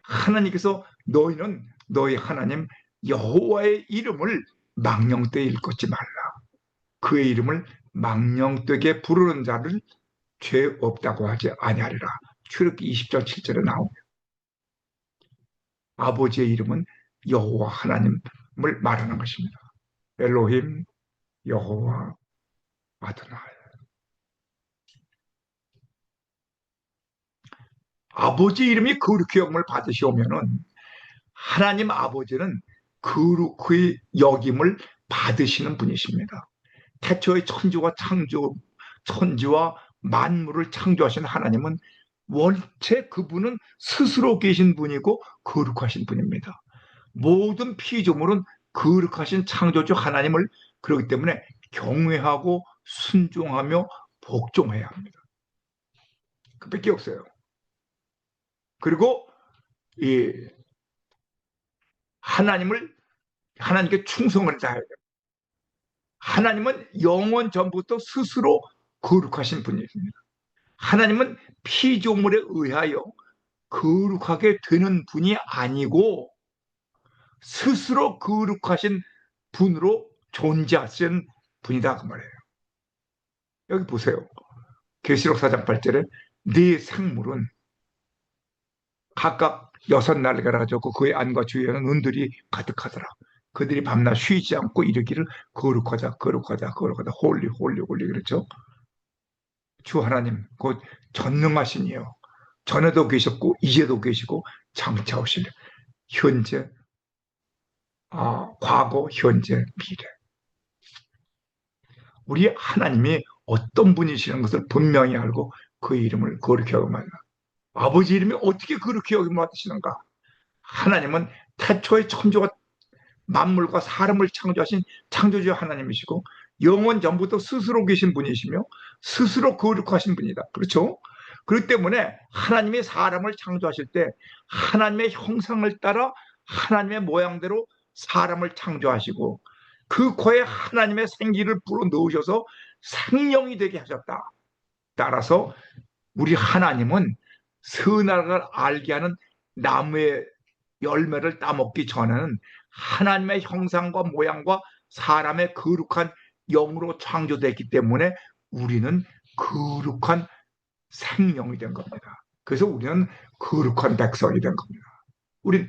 하나님께서 너희는 너희 하나님 여호와의 이름을 망령되이 일컫지 말라. 그의 이름을 망령되게 부르는 자를 죄 없다고 하지 아니하리라. 출애굽기 20절 7절에 나옵니다. 아버지의 이름은 여호와 하나님을 말하는 것입니다. 엘로힘, 여호와, 아도나이. 아버지 이름이 거룩히 여김을 받으시오면은 하나님 아버지는 거룩히 여김을 받으시는 분이십니다. 태초의 천지와 만물을 창조하신 하나님은 원체 그분은 스스로 계신 분이고 거룩하신 분입니다. 모든 피조물은 거룩하신 창조주 하나님을 그렇기 때문에 경외하고 순종하며 복종해야 합니다. 그밖에 없어요. 그리고 이 하나님께 충성을 다해야 돼요. 하나님은 영원 전부터 스스로 거룩하신 분이십니다. 하나님은 피조물에 의하여 거룩하게 되는 분이 아니고 스스로 거룩하신 분으로 존재하신 분이다 그 말이에요. 여기 보세요. 계시록 4장 8절에 네 생물은 각각 6날개를 가졌고 그의 안과 주위에는 은들이 가득하더라. 그들이 밤낮 쉬지 않고 이르기를 거룩하자 거룩하자 거룩하자 홀리 홀리 홀리. 그렇죠. 주 하나님 곧 전능하신 이요 전에도 계셨고 이제도 계시고 장차 오실 현재, 과거, 현재, 미래. 우리 하나님이 어떤 분이시는 것을 분명히 알고 그 이름을 거룩히 여김을. 아버지 이름이 어떻게 거룩히 여김을 받으시는가? 하나님은 태초의 천지와 만물과 사람을 창조하신 창조주 하나님이시고 영원 전부터 스스로 계신 분이시며 스스로 거룩하신 분이다. 그렇죠? 그렇기 때문에 하나님이 사람을 창조하실 때 하나님의 형상을 따라 하나님의 모양대로 사람을 창조하시고 그 코에 하나님의 생기를 불어 넣으셔서 생명이 되게 하셨다. 따라서 우리 하나님은 선악을 알게 하는 나무의 열매를 따먹기 전에는 하나님의 형상과 모양과 사람의 거룩한 영으로 창조됐기 때문에 우리는 거룩한 생명이 된 겁니다. 그래서 우리는 거룩한 백성이 된 겁니다. 우리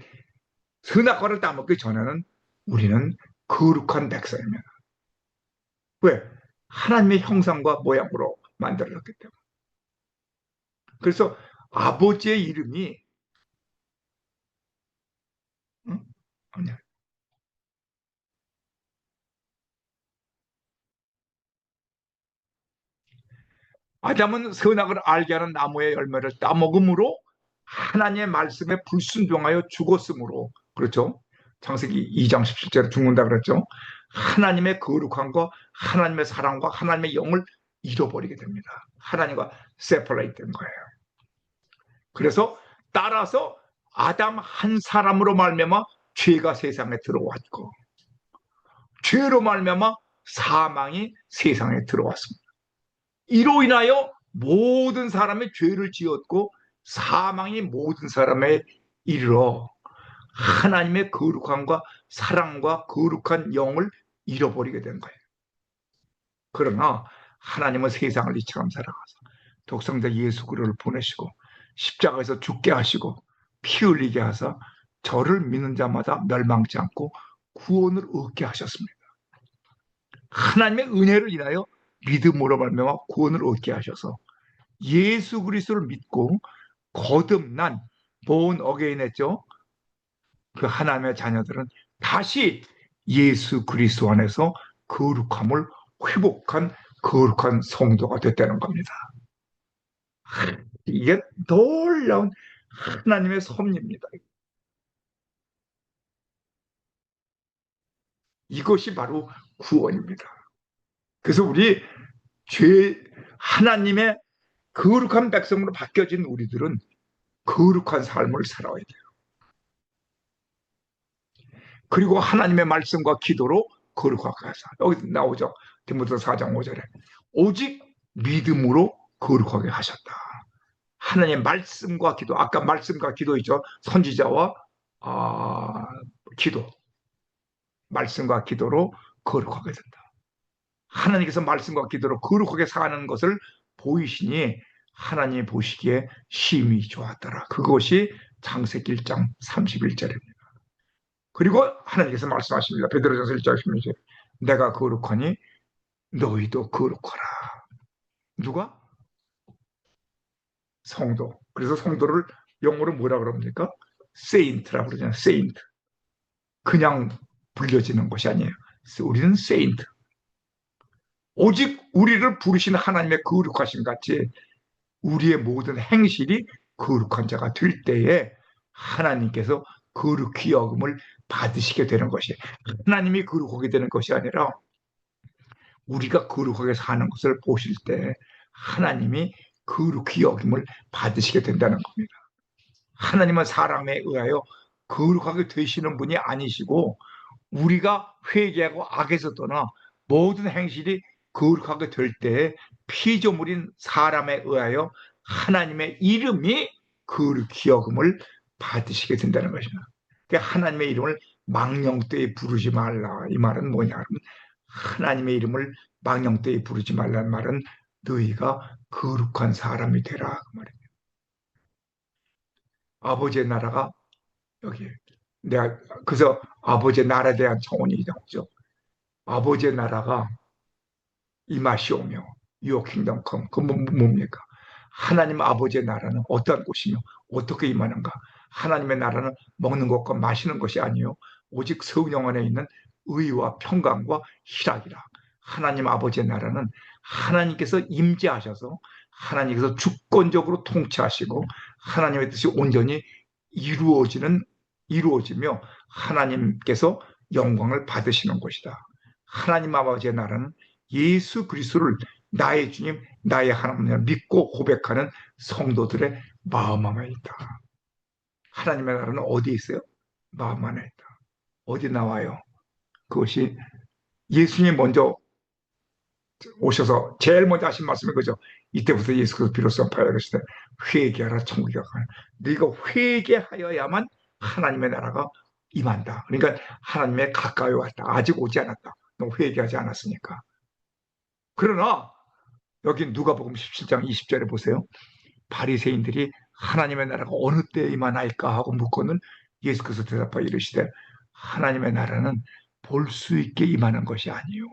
선악과를 따먹기 전에는 우리는 거룩한 백성입니다. 왜? 하나님의 형상과 모양으로 만들어졌기 때문에. 그래서 아버지의 이름이 응? 아담은 선악을 알게 하는 나무의 열매를 따먹음으로 하나님의 말씀에 불순종하여 죽었으므로 그렇죠. 창세기 2장 17절에 죽는다 그랬죠. 하나님의 거룩함과 하나님의 사랑과 하나님의 영을 잃어버리게 됩니다. 하나님과 세퍼레이트 된 거예요. 그래서 따라서 아담 한 사람으로 말미암아 죄가 세상에 들어왔고 죄로 말미암아 사망이 세상에 들어왔습니다. 이로 인하여 모든 사람이 죄를 지었고 사망이 모든 사람에 이르러 하나님의 거룩함과 사랑과 거룩한 영을 잃어버리게 된 거예요. 그러나 하나님은 세상을 이처럼 사랑하사 독생자 예수 그리스도를 보내시고 십자가에서 죽게 하시고 피 흘리게 하사 저를 믿는 자마다 멸망치 않고 구원을 얻게 하셨습니다. 하나님의 은혜를 인하여 믿음으로 말미암아 구원을 얻게 하셔서 예수 그리스도를 믿고 거듭난 born again 했죠. 그 하나님의 자녀들은 다시 예수 그리스도 안에서 거룩함을 회복한 거룩한 성도가 됐다는 겁니다. 이게 놀라운 하나님의 섭리입니다. 이것이 바로 구원입니다. 그래서 우리 죄 하나님의 거룩한 백성으로 바뀌어진 우리들은 거룩한 삶을 살아야 돼요. 그리고 하나님의 말씀과 기도로 거룩하게 하사. 여기 나오죠. 디모데서 4장 5절에 오직 믿음으로 거룩하게 하셨다. 하나님의 말씀과 기도, 아까 말씀과 기도 있죠. 선지자와 기도, 말씀과 기도로 거룩하게 된다. 하나님께서 말씀과 기도로 거룩하게 사는 것을 보이시니 하나님이 보시기에 심히 좋았더라. 그것이 창세기 1장 31절입니다. 그리고 하나님께서 말씀하십니다. 베드로전서 1장 16절 내가 거룩하니 너희도 거룩하라. 누가? 성도. 그래서 성도를 영어로 뭐라 그럽니까? 세인트라고 그러잖아요. 세인트. 그냥 불려지는 것이 아니에요. 우리는 세인트. 오직 우리를 부르신 하나님의 거룩하신 같이 우리의 모든 행실이 거룩한 자가 될 때에 하나님께서 거룩히 여김을 받으시게 되는 것이 하나님이 거룩하게 되는 것이 아니라 우리가 거룩하게 사는 것을 보실 때 하나님이 거룩히 여김을 받으시게 된다는 겁니다. 하나님은 사람에 의하여 거룩하게 되시는 분이 아니시고 우리가 회개하고 악에서 떠나 모든 행실이 거룩하게 될 때에 피조물인 사람에 의하여 하나님의 이름이 거룩히 여김을 받으시게 된다는 것입니다. 하나님의 이름을 망령되이 부르지 말라. 이 말은 뭐냐? 하나님의 이름을 망령되이 부르지 말라는 말은 너희가 거룩한 사람이 되라 그 말입니다. 아버지의 나라가 여기 내가 그래서 아버지의 나라에 대한 청원이 나오죠. 아버지의 나라가 임하시오며 Your kingdom come. 그 뭡니까? 하나님 아버지의 나라는 어떤 곳이며 어떻게 임하는가? 하나님의 나라는 먹는 것과 마시는 것이 아니요 오직 성령 안에 있는 의와 평강과 희락이라. 하나님 아버지의 나라는 하나님께서 임재하셔서 하나님께서 주권적으로 통치하시고 하나님의 뜻이 온전히 이루어지며 하나님께서 영광을 받으시는 것이다. 하나님 아버지의 나라는 예수 그리스도를 나의 주님, 나의 하나님을 믿고 고백하는 성도들의 마음 안에 있다. 하나님의 나라는 어디에 있어요? 마음 안에 있다. 어디 나와요? 그것이 예수님이 먼저 오셔서 제일 먼저 하신 말씀이 그죠. 이때부터 예수께서 비로소 바라시되 회개하라 천국이 가까이. 네가 회개하여야만 하나님의 나라가 임한다. 그러니까 하나님의 가까이 왔다. 아직 오지 않았다. 너 회개하지 않았으니까. 그러나 여기 누가복음 17장 20절에 보세요. 바리새인들이 하나님의 나라가 어느 때에 임하나이까 하고 묻고는 예수께서 대답하여 이르시되 하나님의 나라는 볼 수 있게 임하는 것이 아니요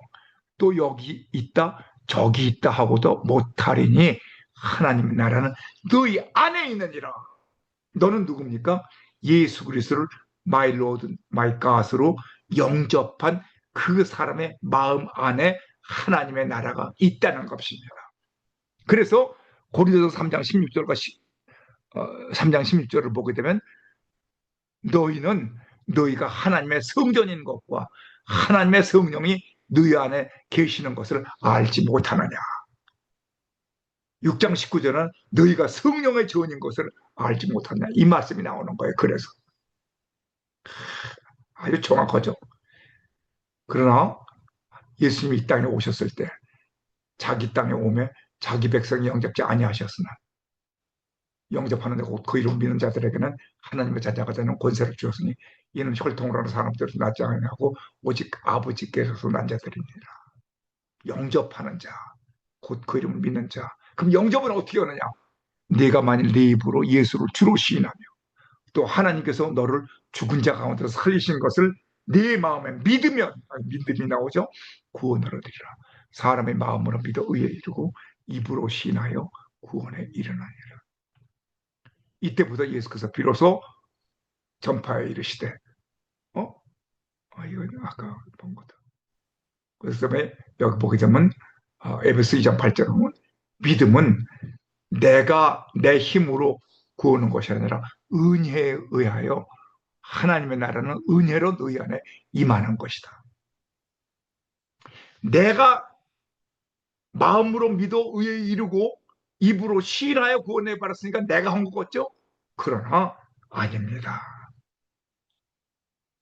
또 여기 있다 저기 있다 하고도 못하리니 하나님의 나라는 너희 안에 있느니라. 너는 누굽니까? 예수 그리스도를 마이 로드 마이 갓으로 영접한 그 사람의 마음 안에 하나님의 나라가 있다는 것입니다. 그래서 고린도서 3장 16절과 3장 16절을 보게 되면 너희는 너희가 하나님의 성전인 것과 하나님의 성령이 너희 안에 계시는 것을 알지 못하느냐. 6장 19절은 너희가 성령의 전인 것을 알지 못하느냐. 이 말씀이 나오는 거예요. 그래서 아주 정확하죠. 그러나 예수님이 이 땅에 오셨을 때 자기 땅에 오매 자기 백성이 영접지 아니하셨으나 영접하는 데고 그 이름 믿는 자들에게는 하나님의 자녀가 되는 권세를 주었으니 이는 혈통으로 하는 사람들도 낫지 아니하고 오직 아버지께서 난 자들이니라. 영접하는 자, 곧 그 이름을 믿는 자. 그럼 영접은 어떻게 하느냐? 네가 만일 네 입으로 예수를 주로 시인하며 또 하나님께서 너를 죽은 자 가운데서 살리신 것을 네 마음에 믿으면 믿음이 나오죠. 구원을 얻으리라. 사람의 마음으로 믿어 의에 이르고 입으로 시인하여 구원에 이르나니라. 이때부터 예수께서 비로소 전파에 이르시되 어? 이거 아까 본 거다. 그래서 여기 보게 되면 에베소 2장 8절에 보면 믿음은 내가 내 힘으로 구하는 것이 아니라 은혜에 의하여 하나님의 나라는 은혜로 너희 안에 임하는 것이다. 내가 마음으로 믿어 의에 이르고 입으로 시인하여 구원해 받았으니까 내가 한 것 같죠? 그러나 아닙니다.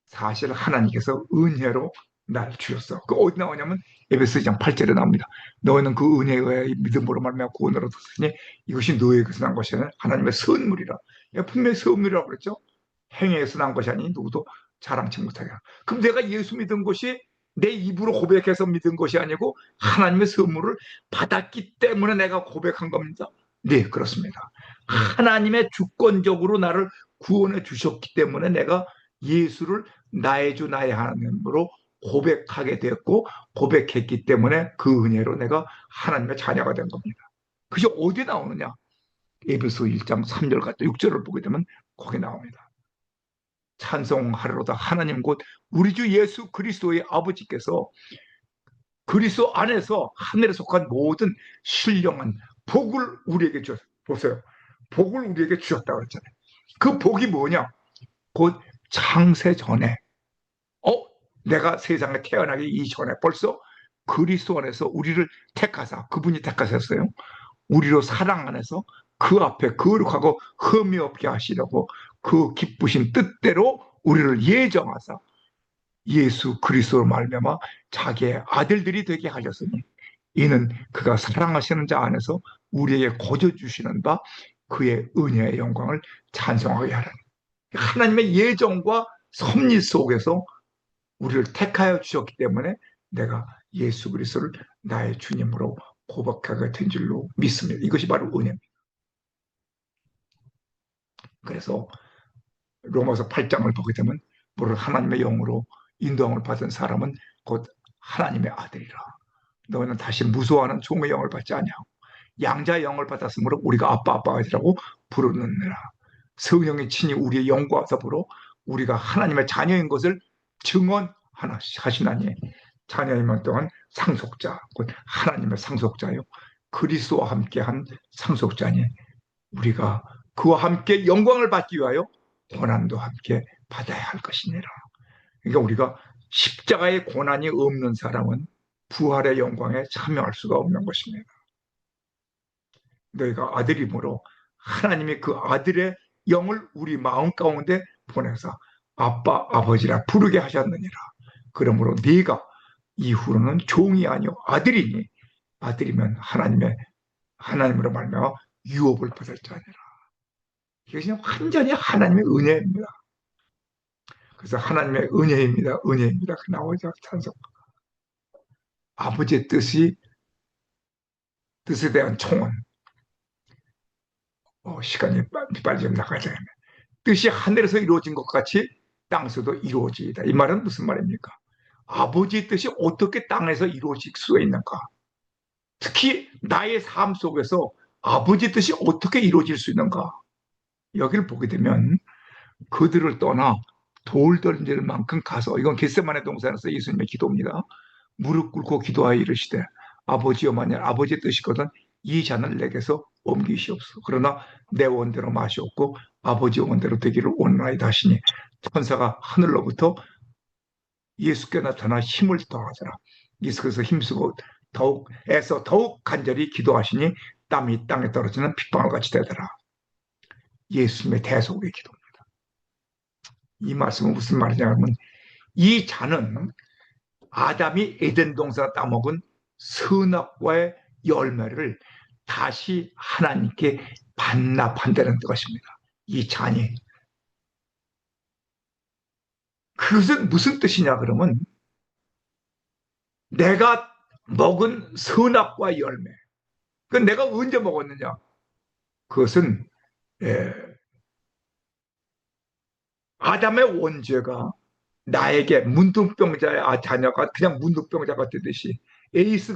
사실 하나님께서 은혜로 날 주셨어. 그 어디 나오냐면 에베소 2장 8절에 나옵니다. 너희는 그 은혜에 의해 믿음으로 말미암아 구원을 얻었으니 이것이 너희에게서 난 것이 아니라 하나님의 선물이라. 분명히 선물이라고 그랬죠. 행위에서 난 것이 아니니 누구도 자랑치 못하게. 그럼 내가 예수 믿은 것이 내 입으로 고백해서 믿은 것이 아니고 하나님의 선물을 받았기 때문에 내가 고백한 겁니다. 네, 그렇습니다. 하나님의 주권적으로 나를 구원해 주셨기 때문에 내가 예수를 나의 주 나의 하나님으로 고백하게 되었고 고백했기 때문에 그 은혜로 내가 하나님의 자녀가 된 겁니다. 그게 어디 나오느냐? 에베소 1장 3절 같은 6절을 보게 되면 거기 나옵니다. 찬송하리로다 하나님 곧 우리 주 예수 그리스도의 아버지께서 그리스도 안에서 하늘에 속한 모든 신령한 복을 우리에게 주셨어요. 보세요. 복을 우리에게 주셨다고 그랬잖아요. 그 복이 뭐냐? 곧 창세 전에 내가 세상에 태어나기 이전에 벌써 그리스도 안에서 우리를 택하사 그분이 택하셨어요. 우리로 사랑 안에서 그 앞에 거룩하고 흠이 없게 하시려고 그 기쁘신 뜻대로 우리를 예정하사 예수 그리스도로 말미암아 자기의 아들들이 되게 하셨으니 이는 그가 사랑하시는 자 안에서 우리에게 거저 주시는 바 그의 은혜의 영광을 찬송하게 하라니. 하나님의 예정과 섭리 속에서 우리를 택하여 주셨기 때문에 내가 예수 그리스도를 나의 주님으로 고백하게 된 줄로 믿습니다. 이것이 바로 은혜입니다. 그래서 로마서 8장을 보게 되면 무릇 하나님의 영으로 인도함을 받은 사람은 곧 하나님의 아들이라. 너는 다시 무소하는 종의 영을 받지 아니하고 양자의 영을 받았으므로 우리가 아빠 아빠이라고 부르느니라. 성령이 친히 우리의 영과 더불어 우리가 하나님의 자녀인 것을 증언하시나니 자녀이면 또한 상속자 곧 하나님의 상속자요 그리스도와 함께한 상속자니 우리가 그와 함께 영광을 받기 위하여 고난도 함께 받아야 할 것이니라. 그러니까 우리가 십자가의 고난이 없는 사람은 부활의 영광에 참여할 수가 없는 것입니다. 너희가 아들이므로 하나님이 그 아들의 영을 우리 마음 가운데 보내사 아빠, 아버지라 부르게 하셨느니라. 그러므로 네가 이후로는 종이 아니요 아들이니 아들이면 하나님으로 말미암아 유업을 받을 자니라. 이것이 그냥 완전히 하나님의 은혜입니다. 그래서 하나님의 은혜입니다. 은혜입니다. 그 나오죠. 찬송. 아버지의 뜻에 대한 총은 시간이 빨리 좀 나가야 되겠네. 뜻이 하늘에서 이루어진 것 같이 땅에서도 이루어지이다. 이 말은 무슨 말입니까? 아버지의 뜻이 어떻게 땅에서 이루어질 수가 있는가? 특히 나의 삶 속에서 아버지의 뜻이 어떻게 이루어질 수 있는가? 여기를 보게 되면 그들을 떠나 돌 던질 만큼 가서, 이건 겟세마네 동산에서 예수님의 기도입니다. 무릎 꿇고 기도하여 이르시되 아버지여, 만약 아버지의 뜻이거든 이 잔을 내게서 옮기시옵소서. 그러나 내 원대로 마시옵고 아버지 원대로 되기를 원하나이다 하시니 천사가 하늘로부터 예수께 나타나 힘을 더하더라. 예수께서 힘쓰고 더욱 애써 더욱 간절히 기도하시니 땀이 땅에 떨어지는 핏방울 같이 되더라. 예수님의 대속의 기도입니다. 이 말씀은 무슨 말이냐면, 이 잔은 아담이 에덴 동산에서 따먹은 선악과의 열매를 다시 하나님께 반납한다는 것입니다. 이 잔이. 그것은 무슨 뜻이냐 그러면, 내가 먹은 선악과 열매, 그 내가 언제 먹었느냐, 그것은 예, 아담의 원죄가 나에게 문둥병자의 자녀가 그냥 문둥병자가 되듯이, 에이스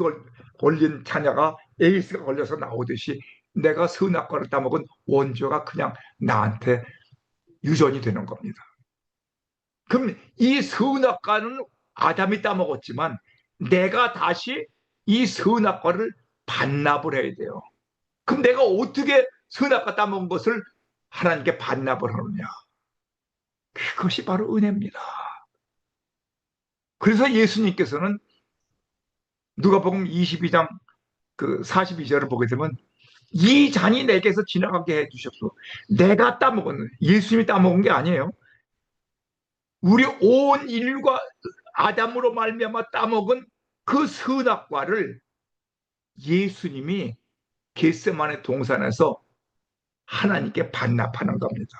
걸린 자녀가 에이스가 걸려서 나오듯이 내가 선악과를 따먹은 원죄가 그냥 나한테 유전이 되는 겁니다. 그럼 이 선악과는 아담이 따먹었지만 내가 다시 이 선악과를 반납을 해야 돼요. 그럼 내가 어떻게 선악과 따먹은 것을 하나님께 반납을 하느냐? 그것이 바로 은혜입니다. 그래서 예수님께서는 누가복음 22장 그 42절을 보게 되면 이 잔이 내게서 지나가게 해 주셨소. 내가 따먹은, 예수님이 따먹은 게 아니에요. 우리 온 인류가 아담으로 말미암아 따먹은 그 선악과를 예수님이 겟세마네 동산에서 하나님께 반납하는 겁니다.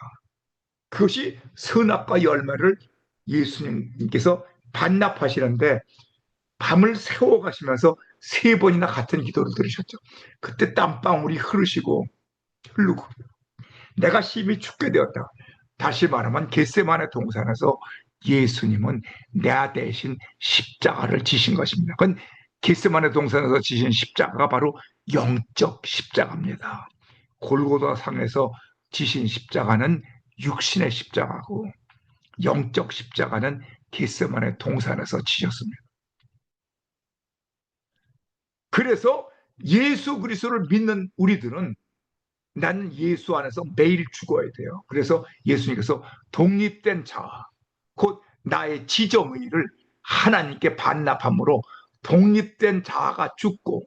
그것이 선악과 열매를 예수님께서 반납하시는데 밤을 새워 가시면서 세 번이나 같은 기도를 들으셨죠. 그때 땀방울이 흐르고 내가 심히 죽게 되었다. 다시 말하면 겟세마네 동산에서 예수님은 내 대신 십자가를 지신 것입니다. 그건 겟세마네 동산에서 지신 십자가가 바로 영적 십자가입니다. 골고다 상에서 지신 십자가는 육신의 십자가고 영적 십자가는 겟세마네 동산에서 지셨습니다. 그래서 예수 그리스도를 믿는 우리들은 나는 예수 안에서 매일 죽어야 돼요. 그래서 예수님께서 독립된 자, 곧 나의 지정의를 하나님께 반납함으로 독립된 자아가 죽고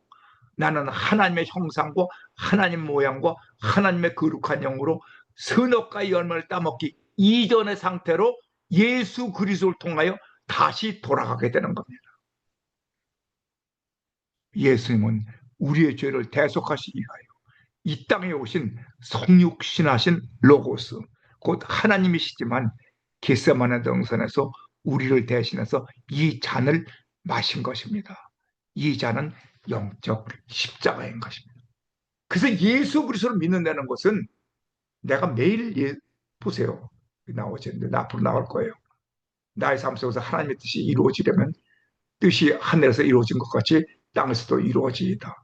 나는 하나님의 형상과 하나님 모양과 하나님의 거룩한 영으로 선악과의 열매를 따먹기 이전의 상태로 예수 그리스도를 통하여 다시 돌아가게 되는 겁니다. 예수님은 우리의 죄를 대속하시기 위하여 이 땅에 오신 성육신하신 로고스, 곧 하나님이시지만 겟세마네 동산에서 우리를 대신해서 이 잔을 마신 것입니다. 이 잔은 영적 십자가인 것입니다. 그래서 예수 그리스도를 믿는다는 것은 내가 매일 보세요. 나오시는데 앞으로 나올 거예요. 나의 삶 속에서 하나님의 뜻이 이루어지려면 뜻이 하늘에서 이루어진 것 같이 땅에서도 이루어지이다.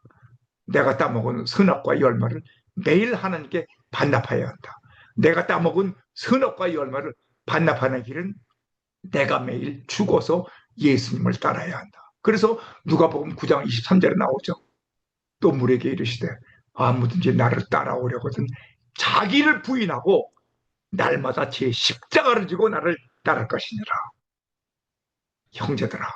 내가 따먹은 선악과 열매를 매일 하나님께 반납해야 한다. 내가 따먹은 선악과 열매를 반납하는 길은 내가 매일 죽어서 예수님을 따라야 한다. 그래서 누가복음 9장 23절에 나오죠. 또 물에게 이르시되 아무든지 나를 따라오려거든 자기를 부인하고 날마다 제 십자가를 지고 나를 따를 것이니라. 형제들아,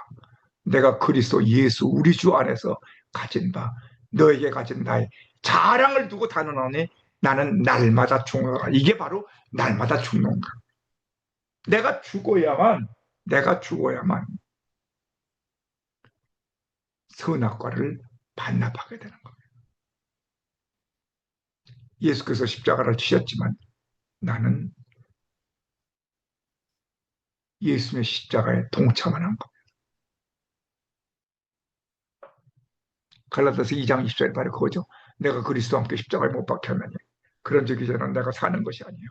내가 그리스도 예수 우리 주 안에서 가진 바 너에게 가진 나의 자랑을 두고 단언하니 나는 날마다 죽노라. 이게 바로 날마다 죽는 것. 내가 죽어야만, 내가 죽어야만 선악과를 반납하게 되는 거예요. 예수께서 십자가를 지셨지만 나는 예수님의 십자가에 동참하는 거. 갈라디아서 2장 20절에 바로 그거죠. 내가 그리스도와 함께 십자가에 못 박혔느니 그런 적이 저는 내가 사는 것이 아니에요.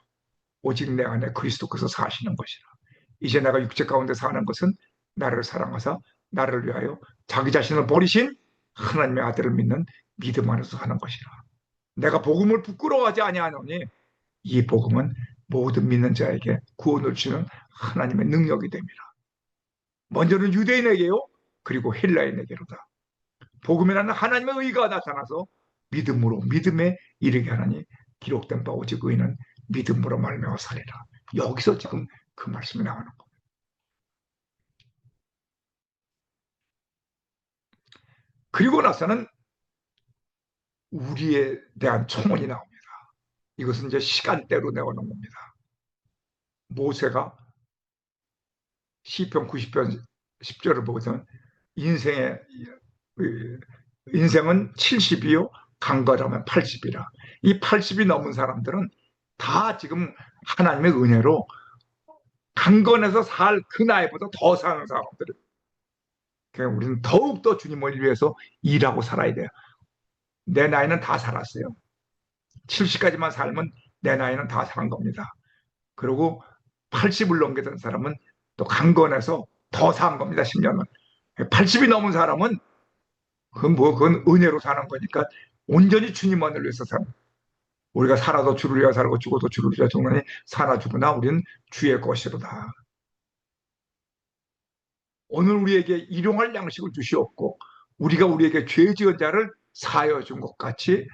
오직 내 안에 그리스도께서 사시는 것이라. 이제 내가 육체 가운데 사는 것은 나를 사랑하사 나를 위하여 자기 자신을 버리신 하나님의 아들을 믿는 믿음 안에서 하는 것이라. 내가 복음을 부끄러워하지 아니하노니 이 복음은 모든 믿는 자에게 구원을 주는 하나님의 능력이 됩니다. 먼저는 유대인에게요. 그리고 헬라인에게로다. 복음이라는 하나님의 의가 나타나서 믿음으로 믿음에 이르게 하나니 기록된 바 오직 의는 믿음으로 말미암아 살리라. 여기서 지금 그 말씀이 나오는 겁니다. 그리고 나서는 우리에 대한 청원이 나옵니다. 이것은 이제 시간대로 나오는 겁니다. 모세가 시편 90편 10절을 보고서 인생의 인생은 70이요 강건하면 80이라. 이 80이 넘은 사람들은 다 지금 하나님의 은혜로 강건해서 살 그 나이보다 더 사는 사람들. 그러니까 우리는 더욱더 주님을 위해서 일하고 살아야 돼요. 내 나이는 다 살았어요. 70까지만 살면 내 나이는 다 산 겁니다. 그리고 80을 넘기던 사람은 또 강건해서 더 산 겁니다. 10년은. 80이 넘은 사람은 그건 은혜로 사는 거니까 온전히 주님만을 위해서 사는. 우리가 살아도 주를 위하여 살고 죽어도 주를 위하여 죽느니 살아 죽으나 우리는 주의 것이로다. 오늘 우리에게 일용할 양식을 주시옵고 우리가 우리에게 죄 지은 자를 사하여 준 것 같이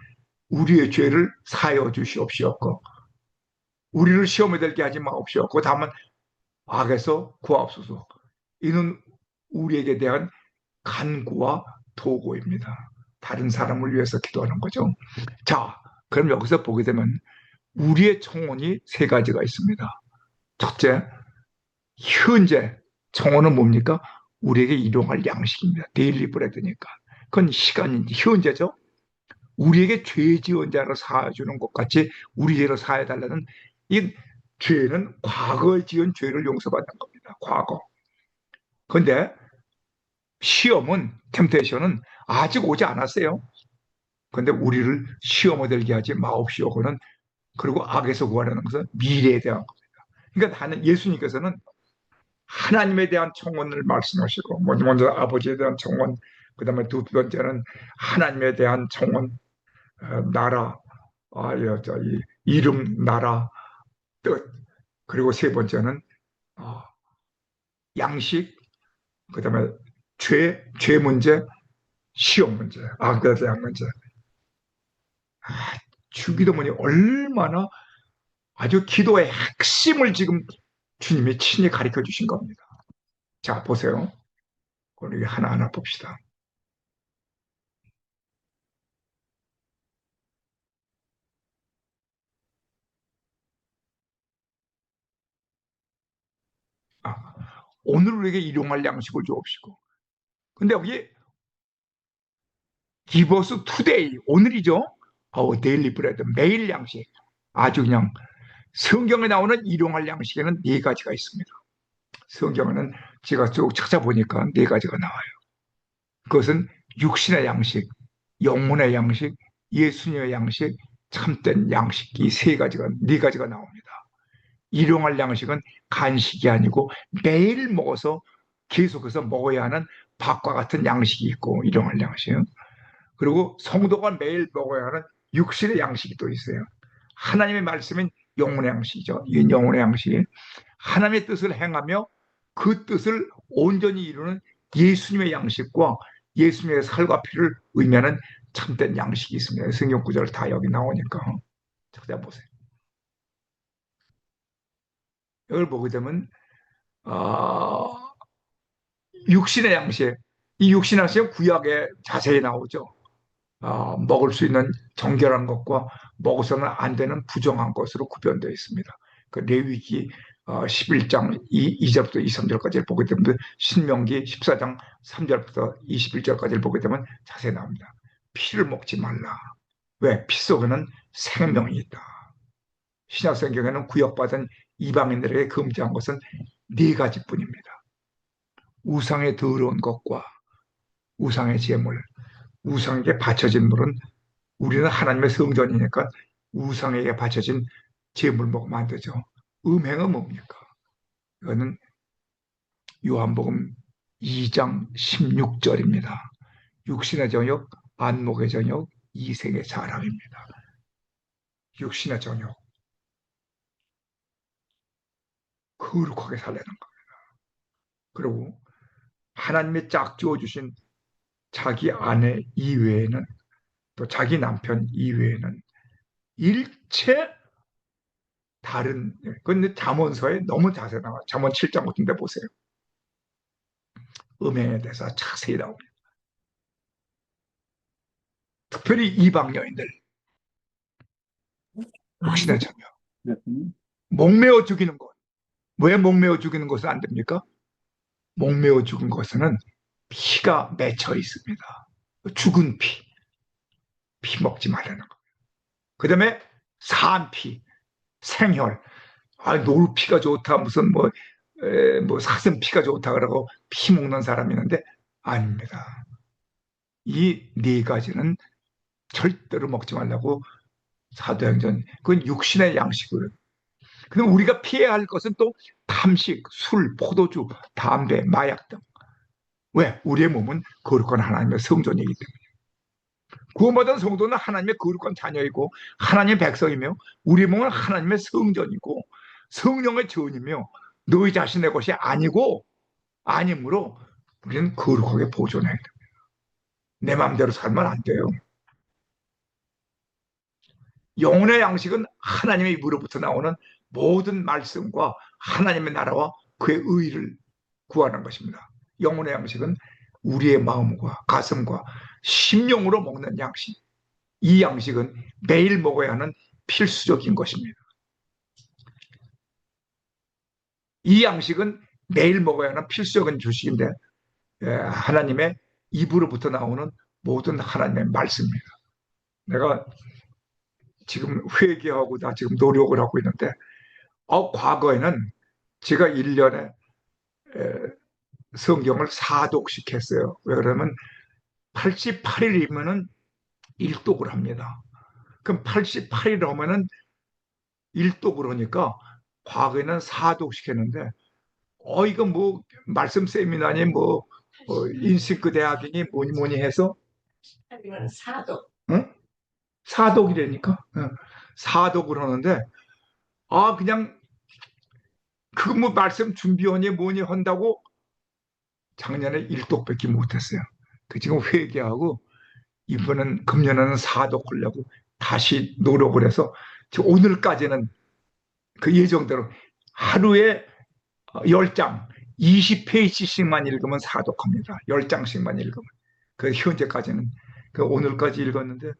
우리의 죄를 사하여 주시옵시옵고 우리를 시험에 들게 하지 마옵시옵고 다만 악에서 구하옵소서. 이는 우리에게 대한 간구와 도구입니다. 다른 사람을 위해서 기도하는 거죠. 자, 그럼 여기서 보게 되면 우리의 청혼이 세 가지가 있습니다. 첫째, 현재 청혼은 뭡니까? 우리에게 일용할 양식입니다. 데일리 브레드니까. 그건 시간인지 현재죠. 우리에게 죄 지은 자를 사해주는 것 같이 우리 죄를 사해달라는 이 죄는 과거에 지은 죄를 용서받는 겁니다. 과거. 그런데 시험은 템테이션은 아직 오지 않았어요. 그런데 우리를 시험에 들게 하지 마옵시오고는 그리고 악에서 구하라는 것은 미래에 대한 겁니다. 그러니까 하는 예수님께서는 하나님에 대한 청원을 말씀하시고 먼저 아버지에 대한 청원, 그다음에 두 번째는 하나님에 대한 청원, 나라, 이름, 나라, 뜻, 그리고 세 번째는 어, 양식, 그다음에 죄 문제, 시험 문제, 악에 대한 문제. 주기도문이 얼마나 아주 기도의 핵심을 지금 주님이 친히 가르쳐 주신 겁니다. 자, 보세요. 우리 하나하나 봅시다. 아, 오늘 우리에게 일용할 양식을 주옵시고. 근데 여기 give us today, 오늘이죠. our daily bread, 매일 양식. 아주 그냥 성경에 나오는 일용할 양식에는 네 가지가 있습니다. 성경에는 제가 쭉 찾아보니까 네 가지가 나와요. 그것은 육신의 양식, 영혼의 양식, 예수님의 양식, 참된 양식 이 세 가지가 네 가지가 나옵니다. 일용할 양식은 간식이 아니고 매일 먹어서 계속해서 먹어야 하는 밥과 같은 양식이 있고 일용할 양식. 그리고 성도가 매일 먹어야 하는 육신의 양식이 또 있어요. 하나님의 말씀인 영혼의 양식이죠. 이 영혼의 양식. 하나님의 뜻을 행하며 그 뜻을 온전히 이루는 예수님의 양식과 예수님의 살과 피를 의미하는 참된 양식이 있습니다. 성경 구절 다 여기 나오니까 찾아보세요. 이걸 보게 되면 어, 육신의 양식, 이 육신의 양식은 구약에 자세히 나오죠. 먹을 수 있는 정결한 것과 먹어서는 안 되는 부정한 것으로 구별되어 있습니다. 그 레위기 11장 2절부터 23절까지를 보게 되면 신명기 14장 3절부터 21절까지를 보게 되면 자세히 나옵니다. 피를 먹지 말라. 왜? 피 속에는 생명이 있다. 신약 성경에는 구역받은 이방인들에게 금지한 것은 네 가지뿐입니다. 우상의 더러운 것과 우상의 제물, 우상에게 바쳐진 물은 우리는 하나님의 성전이니까 우상에게 바쳐진 제물 먹으면 안 되죠. 음행은 뭡니까? 이거는 요한복음 2장 16절입니다. 육신의 정욕, 안목의 정욕, 이색의 자랑입니다. 육신의 정욕, 거룩하게 살려는 것. 그리고 하나님의 짝 지어주신 자기 아내 이외에는, 또 자기 남편 이외에는 일체 다른, 그런데 잠언서에 너무 자세히 나와요. 잠언 7장 같은 데 보세요. 음행에 대해서 자세히 나옵니다. 특별히 이방 여인들, 육신의 자녀, 목매어 죽이는 것. 왜 목매어 죽이는 것은 안 됩니까? 목매어 죽은 것은 피가 맺혀 있습니다. 죽은 피, 피 먹지 말라는 것. 그 다음에 산피, 생혈. 노루 피가 좋다, 무슨 뭐 사슴 피가 좋다 그러고 피 먹는 사람이 있는데 아닙니다. 이 네 가지는 절대로 먹지 말라고 사도행전, 그건 육신의 양식을. 그럼 우리가 피해야 할 것은 또 탐식, 술, 포도주, 담배, 마약 등. 왜? 우리의 몸은 거룩한 하나님의 성전이기 때문에. 구원받은 성도는 하나님의 거룩한 자녀이고 하나님의 백성이며 우리 몸은 하나님의 성전이고 성령의 전이며 너희 자신의 것이 아니고 아니므로 우리는 거룩하게 보존해야 됩니다. 내 마음대로 살면 안 돼요. 영혼의 양식은 하나님의 입으로부터 나오는 모든 말씀과 하나님의 나라와 그의 의를 구하는 것입니다. 영혼의 양식은 우리의 마음과 가슴과 심령으로 먹는 양식. 이 양식은 매일 먹어야 하는 필수적인 것입니다. 이 양식은 매일 먹어야 하는 필수적인 주식인데 하나님의 입으로부터 나오는 모든 하나님의 말씀입니다. 내가 지금 회개하고 나 지금 노력을 하고 있는데 과거에는 제가 1년에 성경을 4독씩 했어요. 왜 그러면 88일이면은 1독을 합니다. 그럼 88일 하면은 1독을 하니까 과거에는 4독씩 했는데 이거 뭐 말씀 세미나니 뭐 인싱크 대학이니 뭐니 뭐니 해서 사독. 응? 사독이라니까. 응. 사독을 하는데 그냥 그 뭐 말씀 준비하니 뭐니 한다고 작년에 1독밖에 못했어요. 그 지금 회개하고 이번엔 금년에는 4독 하려고 다시 노력을 해서 오늘까지는 그 예정대로 하루에 10장 20페이지씩만 읽으면 4독합니다. 10장씩만 읽으면. 그 현재까지는 그 오늘까지 읽었는데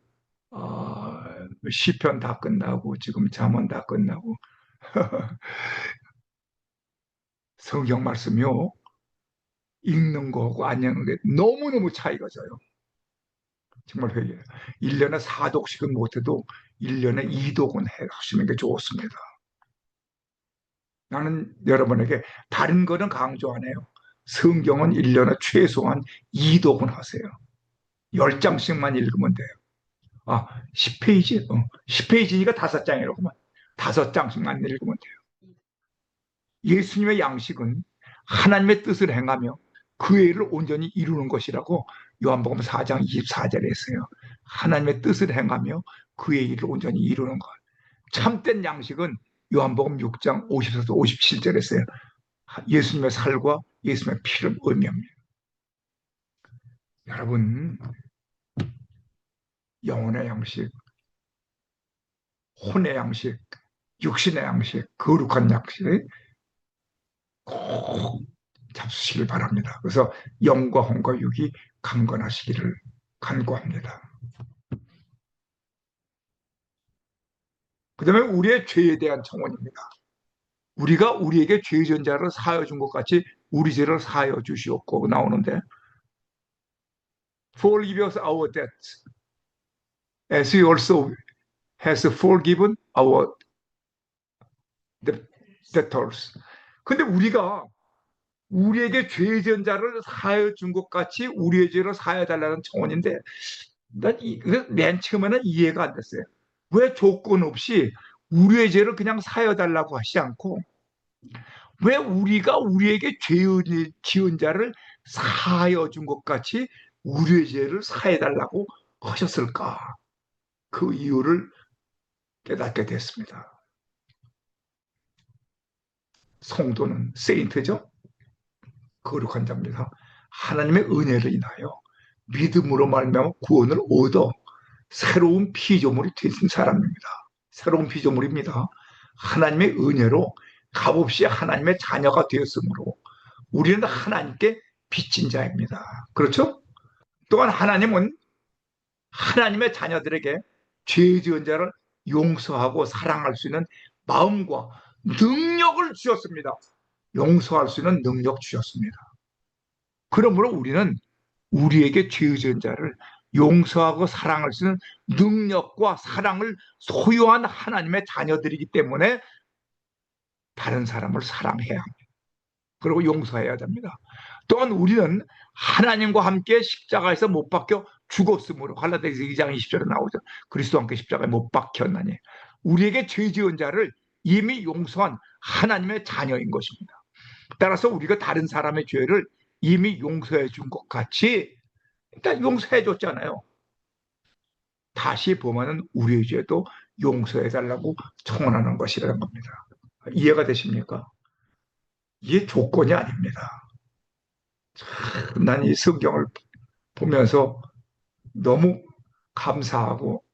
시편 다 끝나고 지금 잠언 다 끝나고 성경 말씀이요. 읽는 거하고 안 읽는 게 너무너무 차이가 져요. 정말 회개해요. 1년에 4독씩은 못해도 1년에 2독은 하시는 게 좋습니다. 나는 여러분에게 다른 거는 강조 안 해요. 성경은 1년에 최소한 2독은 하세요. 10장씩만 읽으면 돼요. 10페이지? 10페이지니까 5장이라고만. 5장씩만 읽으면 돼요. 예수님의 양식은 하나님의 뜻을 행하며 그 의를 온전히 이루는 것이라고 요한복음 4장 24절에 했어요. 하나님의 뜻을 행하며 그의 일을 온전히 이루는 것. 참된 양식은 요한복음 6장 54절 57절에 했어요. 예수님의 살과 예수님의 피를 의미합니다. 여러분, 영혼의 양식, 혼의 양식, 육신의 양식, 거룩한 양식 꼭 잡수시길 바랍니다. 그래서 영과 혼과 육이 강건하시기를 간구합니다. 그 다음에 우리의 죄에 대한 청원입니다. 우리가 우리에게 죄의 전자를 사하여 준 것 같이 우리 죄를 사하여 주시옵고 나오는데 forgive us our debts as we also has forgiven our debtors. 근데 우리가 우리에게 죄의 전자를 사하여 준 것 같이 우리의 죄를 사하여 달라는 청원인데 난맨 처음에는 이해가 안 됐어요. 왜 조건 없이 우리의 죄를 그냥 사하여 달라고 하지 않고 왜 우리가 우리에게 죄의 지은 자를 사하여 준 것 같이 우리의 죄를 사해 달라고 하셨을까? 그 이유를 깨닫게 됐습니다. 성도는 세인트죠. 거룩한 자입니다. 하나님의 은혜를 인하여 믿음으로 말미암아 구원을 얻어 새로운 피조물이 된 사람입니다. 새로운 피조물입니다. 하나님의 은혜로 값없이 하나님의 자녀가 되었으므로 우리는 하나님께 빚진 자입니다. 그렇죠? 또한 하나님은 하나님의 자녀들에게 죄 지은 자를 용서하고 사랑할 수 있는 마음과 능력을 주셨습니다. 용서할 수 있는 능력 주셨습니다. 그러므로 우리는 우리에게 죄 지은 자를 용서하고 사랑할 수 있는 능력과 사랑을 소유한 하나님의 자녀들이기 때문에 다른 사람을 사랑해야 합니다. 그리고 용서해야 됩니다. 또한 우리는 하나님과 함께 십자가에서 못 박혀 죽었으므로 갈라디아서 2장 20절에 나오죠. 그리스도와 함께 십자가에 못 박혔나니 우리에게 죄 지은 자를 이미 용서한 하나님의 자녀인 것입니다. 따라서 우리가 다른 사람의 죄를 이미 용서해 준 것 같이 일단 용서해 줬잖아요. 다시 보면은 우리의 죄도 용서해 달라고 청원하는 것이라는 겁니다. 이해가 되십니까? 이게 조건이 아닙니다. 난 이 성경을 보면서 너무 감사하고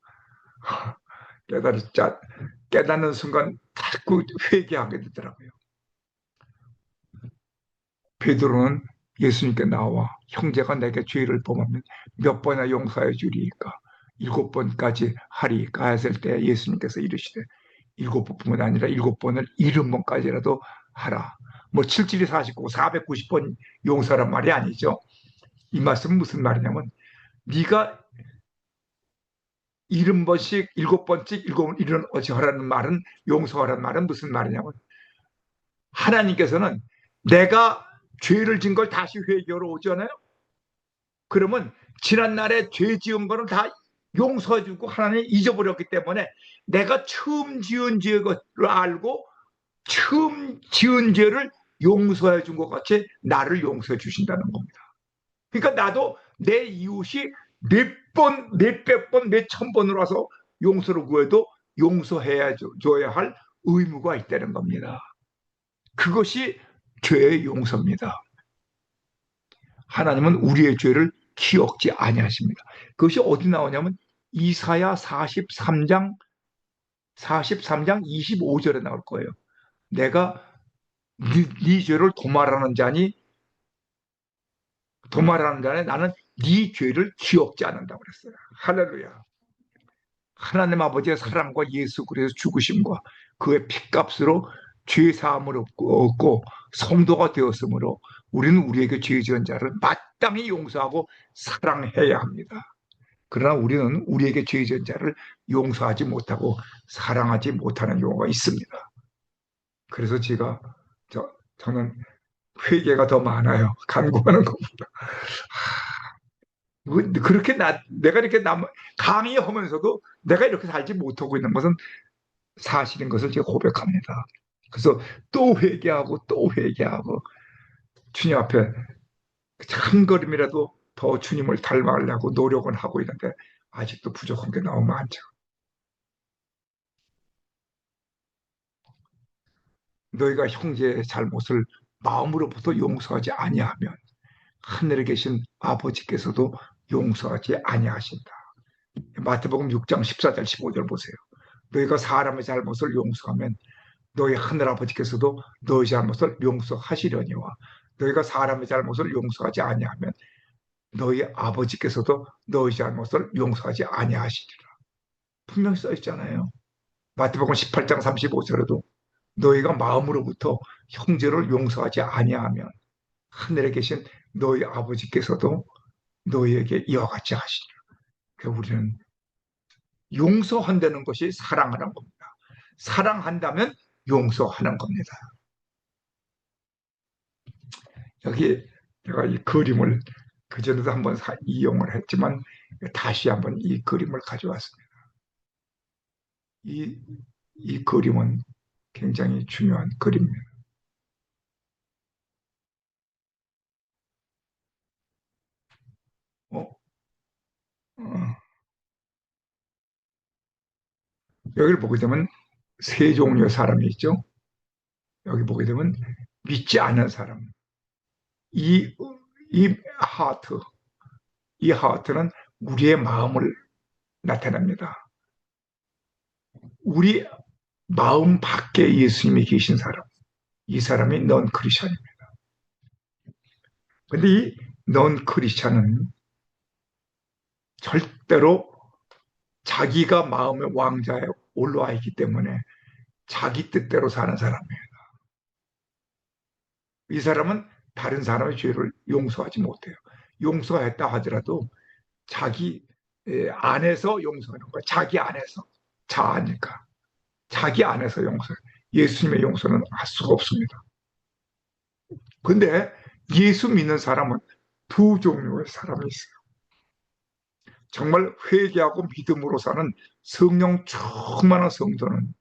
깨닫는 순간 자꾸 회개하게 되더라고요. 베드로는 예수님께 나와 형제가 내게 죄를 범하면 몇 번이나 용서해 주리이까 7번까지 하리이까 했을 때 예수님께서 이르시되 7번뿐만 아니라 7번을 70번까지라도 하라. 뭐 7, 7이 49, 490번 용서란 말이 아니죠. 이 말씀은 무슨 말이냐면 네가 70번씩 7번씩 7번 이런 어찌하라는 말은 용서하라는 말은 무슨 말이냐면 하나님께서는 내가 죄를 진 걸 다시 회개하러 오잖아요. 그러면 지난날에 죄 지은 거는 다 용서해 주고 하나님이 잊어버렸기 때문에 내가 처음 지은 죄를 알고 처음 지은 죄를 용서해 준 것 같이 나를 용서해 주신다는 겁니다. 그러니까 나도 내 이웃이 몇 번, 몇백 번, 몇천 번으로 와서 용서를 구해도 용서해야 줘야 할 의무가 있다는 겁니다. 그것이 죄의 용서입니다. 하나님은 우리의 죄를 기억지 아니하십니다. 그것이 어디 나오냐면 이사야 43장 25절에 나올 거예요. 내가 네 죄를 도말하는 자니 나는 네 죄를 기억지 않는다고 그랬어요. 할렐루야. 하나님 아버지의 사랑과 예수 그리스도의 죽으심과 그의 핏값으로 죄 사함을 얻고 성도가 되었으므로 우리는 우리에게 죄 지은 자를 마땅히 용서하고 사랑해야 합니다. 그러나 우리는 우리에게 죄 지은 자를 용서하지 못하고 사랑하지 못하는 경우가 있습니다. 그래서 저는 회개가 더 많아요. 간구하는 것보다. 그렇게 내가 이렇게 강의하면서도 내가 이렇게 살지 못하고 있는 것은 사실인 것을 제가 고백합니다. 그래서 또 회개하고 또 회개하고 주님 앞에 한 걸음이라도 더 주님을 닮아가려고 노력은 하고 있는데 아직도 부족한 게 너무 많죠. 너희가 형제의 잘못을 마음으로부터 용서하지 아니하면 하늘에 계신 아버지께서도 용서하지 아니하신다. 마태복음 6장 14절 15절 보세요. 너희가 사람의 잘못을 용서하면 너희 하늘아버지께서도 너희 잘못을 용서하시려니와 너희가 사람의 잘못을 용서하지 아니하면 너희 아버지께서도 너희 잘못을 용서하지 아니하시리라. 분명히 써 있잖아요. 마태복음 18장 35절에도 너희가 마음으로부터 형제를 용서하지 아니하면 하늘에 계신 너희 아버지께서도 너희에게 이와 같이 하시리라. 그러니까 우리는 용서한다는 것이 사랑하는 겁니다. 사랑한다면 용서하는 겁니다. 여기 제가 이 그림을 그전에도 한번 이용을 했지만 다시 한번 이 그림을 가져왔습니다. 이, 이 그림은 굉장히 중요한 그림입니다. 어, 어, 여기를 보게 되면 세 종류의 사람이 있죠. 여기 보게 되면 믿지 않는 사람. 이, 이 하트, 이 하트는 우리의 마음을 나타냅니다. 우리 마음 밖에 예수님이 계신 사람. 이 사람이 넌 크리스천입니다. 근데 이 넌 크리스천은 절대로 자기가 마음의 왕자에 올라와 있기 때문에 자기 뜻대로 사는 사람이에요. 이 사람은 다른 사람의 죄를 용서하지 못해요. 용서했다 하더라도 자기 안에서 용서하는 거예요. 자기 안에서. 자아니까. 자기 안에서 용서. 예수님의 용서는 할 수가 없습니다. 근데 예수 믿는 사람은 두 종류의 사람이 있어요. 정말 회개하고 믿음으로 사는 성령 충만한 성도는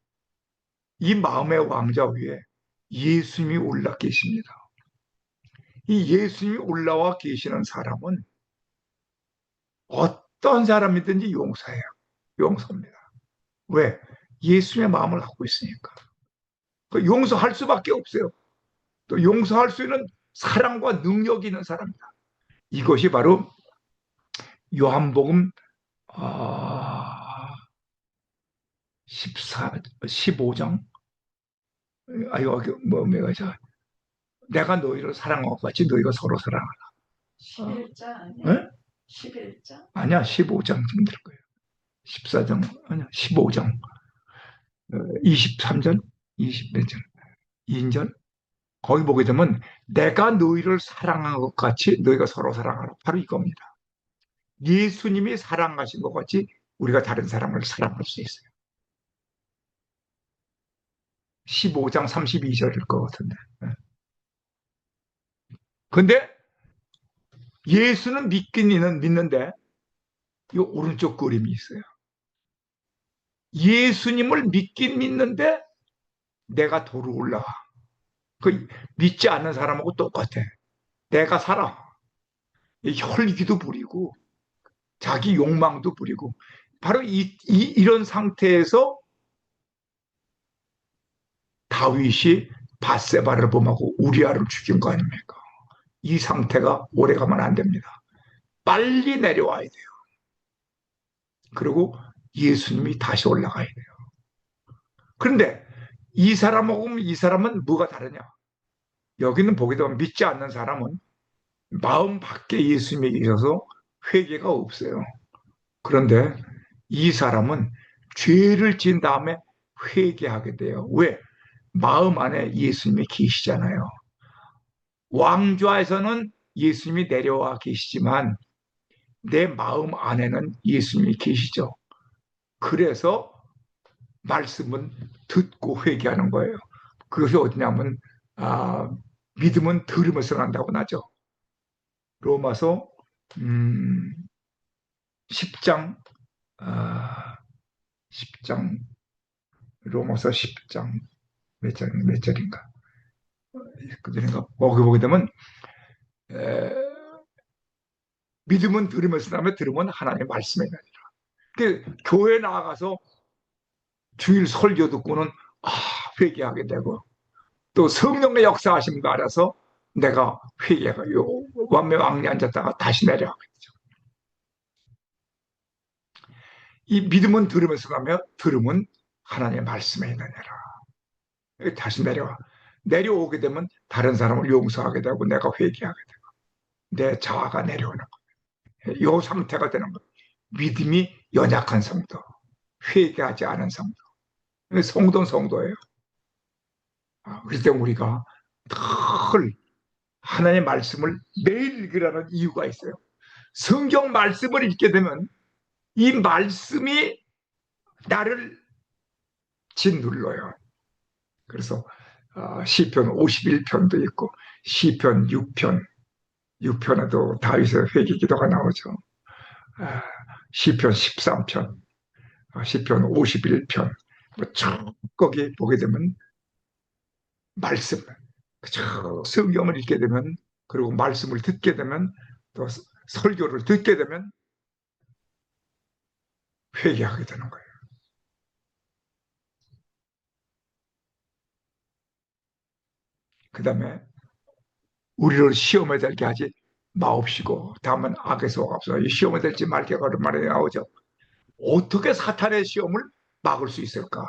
이 마음의 왕자 위에 예수님이 올라 계십니다. 이 예수님이 올라와 계시는 사람은 어떤 사람이든지 용서해요. 용서입니다. 왜? 예수님의 마음을 갖고 있으니까. 그 용서할 수밖에 없어요. 또 용서할 수 있는 사랑과 능력이 있는 사람이다. 이것이 바로 요한복음 14, 15장. 여기 내가 너희를 사랑한 것 같이 너희가 서로 사랑하라. 11장 아니야? 네? 11장? 아니야, 15장쯤 될 거예요. 14장, 아니야, 15장. 23절, 20몇 절, 2절. 거기 보게 되면 내가 너희를 사랑한 것 같이 너희가 서로 사랑하라. 바로 이겁니다. 예수님이 사랑하신 것 같이 우리가 다른 사람을 사랑할 수 있어요. 15장 32절일 것 같은데. 근데 예수는 믿는데 이 오른쪽 그림이 있어요. 예수님을 믿긴 믿는데 내가 도로 올라와. 그 믿지 않는 사람하고 똑같아. 내가 살아. 혈기도 부리고 자기 욕망도 부리고 바로 이런 상태에서 다윗이 바세바를 범하고 우리아를 죽인 거 아닙니까? 이 상태가 오래가면 안 됩니다. 빨리 내려와야 돼요. 그리고 예수님이 다시 올라가야 돼요. 그런데 이 사람은 뭐가 다르냐? 여기는 보게 되면 믿지 않는 사람은 마음 밖에 예수님이 계셔서 회개가 없어요. 그런데 이 사람은 죄를 지은 다음에 회개하게 돼요. 왜? 마음 안에 예수님이 계시잖아요. 왕좌에서는 예수님이 내려와 계시지만 내 마음 안에는 예수님이 계시죠. 그래서 말씀은 듣고 회개하는 거예요. 그것이 어디냐면 아, 믿음은 들으면서 난다고 나죠. 로마서 10장 아, 10장 로마서 10장 몇 절인가 그절인가 거기 보게 되면 에, 믿음은 들으면서 나면 들으면 하나님의 말씀이 나니라. 그 교회 나가서 주일 설교 듣고는 아, 회개하게 되고 또 성령의 역사하심도 알아서 내가 회개가 요 완매 앉았다가 다시 내려가게 되죠. 이 믿음은 들으면서 가며 들음은 하나님의 말씀에 있느니라. 다시 내려와. 내려오게 되면 다른 사람을 용서하게 되고 내가 회개하게 되고 내 자아가 내려오는 거예요. 이 상태가 되는 거예요. 믿음이 연약한 성도, 회개하지 않은 성도. 성도는 성도예요. 그럴 때 우리가 늘 하나님의 말씀을 매일 읽으라는 이유가 있어요. 성경 말씀을 읽게 되면 이 말씀이 나를 짓눌러요. 그래서 시편 51편도 있고 시편 6편, 6편에도 다윗의 회개 기도가 나오죠. 아, 시편 13편, 시편 51편, 쭉 거기 보게 되면 말씀, 그저 성경을 읽게 되면 그리고 말씀을 듣게 되면 또 설교를 듣게 되면 회개하게 되는 거예요. 그 다음에 우리를 시험에 들게 하지 마옵시고 다만 악에서 없어. 이 시험에 들지 말게 그런 말이 나오죠. 어떻게 사탄의 시험을 막을 수 있을까?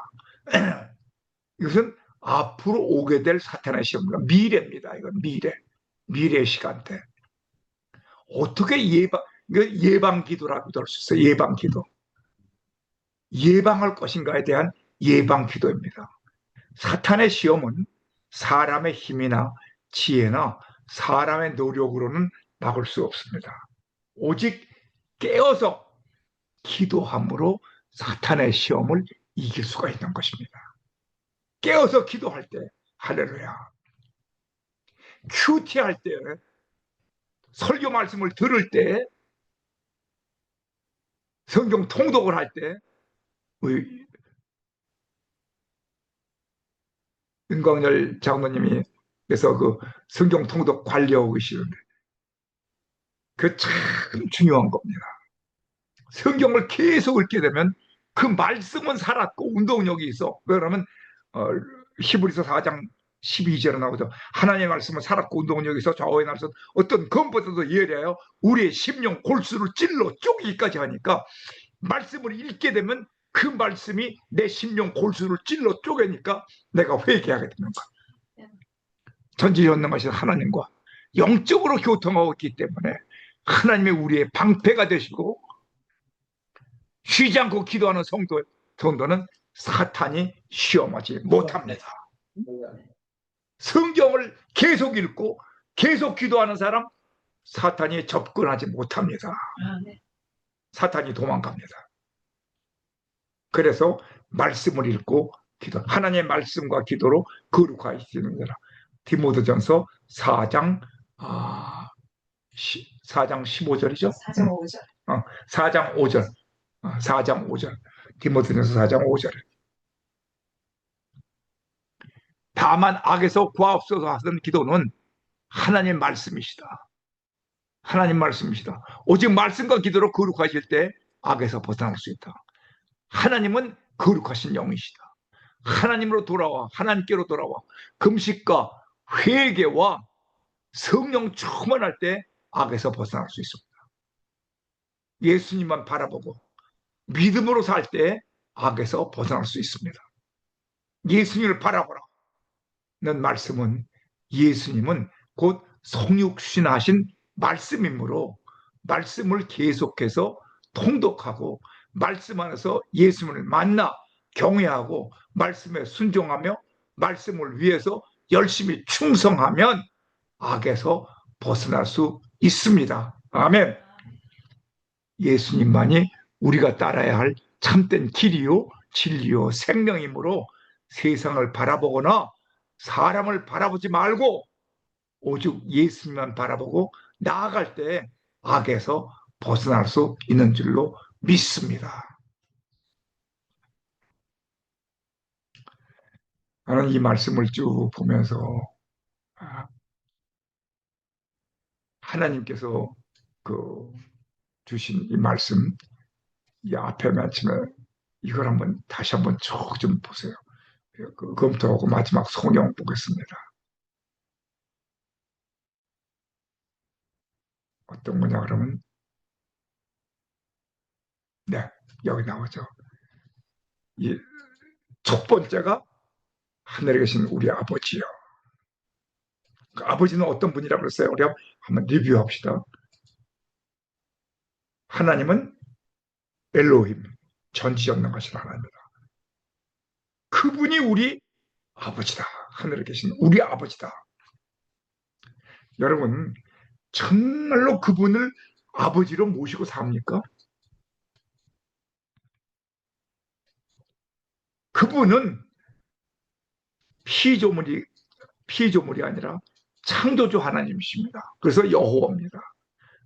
이것은 앞으로 오게 될 사탄의 시험입니다. 미래입니다. 이건 미래 시간대. 어떻게 예방 기도라고도 할 수 있어요. 예방 기도. 예방할 것인가에 대한 예방 기도입니다. 사탄의 시험은 사람의 힘이나 지혜나 사람의 노력으로는 막을 수 없습니다. 오직 깨어서 기도함으로 사탄의 시험을 이길 수가 있는 것입니다. 깨어서 기도할 때, 할렐루야. 큐티할 때, 설교 말씀을 들을 때, 성경 통독을 할 때, 우리 은광열 장로님이 그래서 그 성경 통독 관리하고 계시는데, 그 참 중요한 겁니다. 성경을 계속 읽게 되면 그 말씀은 살았고 운동력이 있어. 그러면 어, 히브리서 4장 12절에 나오죠. 하나님의 말씀은 살았고 운동력이 있어 좌우의 날선 어떤 검보다도 예리하여 우리의 심령 골수를 찔러 쪼개기까지 하니까 말씀을 읽게 되면 그 말씀이 내 심령 골수를 찔러 쪼개니까 내가 회개하게 되는 거야. 전지전능하신 하나님과 영적으로 교통하고 있기 때문에 하나님의 우리의 방패가 되시고 쉬지 않고 기도하는 성도는 사탄이 시험하지 못합니다. 성경을 계속 읽고 계속 기도하는 사람 사탄이 접근하지 못합니다. 사탄이 도망갑니다. 그래서 말씀을 읽고 기도, 하나님의 말씀과 기도로 거룩하시는 거라. 디모데전서 4장 4장 15절이죠? 4장 5절. 4장 5절. 4장 5절. 디모데전서 4장 5절. 다만 악에서 구하옵소서 하던 기도는 하나님 말씀이시다. 하나님 말씀이시다. 오직 말씀과 기도로 거룩하실 때 악에서 벗어날 수 있다. 하나님은 거룩하신 영이시다. 하나님으로 돌아와 하나님께로 돌아와 금식과 회개와 성령 충만할 때 악에서 벗어날 수 있습니다. 예수님만 바라보고 믿음으로 살 때 악에서 벗어날 수 있습니다. 예수님을 바라보라. 는 말씀은 예수님은 곧 성육신하신 말씀이므로 말씀을 계속해서 통독하고 말씀 안에서 예수님을 만나 경외하고 말씀에 순종하며 말씀을 위해서 열심히 충성하면 악에서 벗어날 수 있습니다. 아멘. 예수님만이 우리가 따라야 할 참된 길이요 진리요 생명이므로 세상을 바라보거나 사람을 바라보지 말고 오직 예수님만 바라보고 나아갈 때 악에서 벗어날 수 있는 줄로 믿습니다. 나는 이 말씀을 쭉 보면서 하나님께서 그 주신 이 말씀, 이 앞에 마침에 이걸 한번 다시 한번 쭉 좀 보세요. 검토하고 마지막 성경 보겠습니다. 어떤 거냐 그러면 네, 여기 나오죠. 이 첫 번째가 하늘에 계신 우리 아버지요. 그 아버지는 어떤 분이라고 그랬어요? 우리 한번 리뷰합시다. 하나님은 엘로힘, 전지전능하신 하나님이다. 그분이 우리 아버지다. 하늘에 계신 우리 아버지다. 여러분, 정말로 그분을 아버지로 모시고 삽니까? 그분은 피조물이 피조물이 아니라 창조주 하나님이십니다. 그래서 여호와입니다.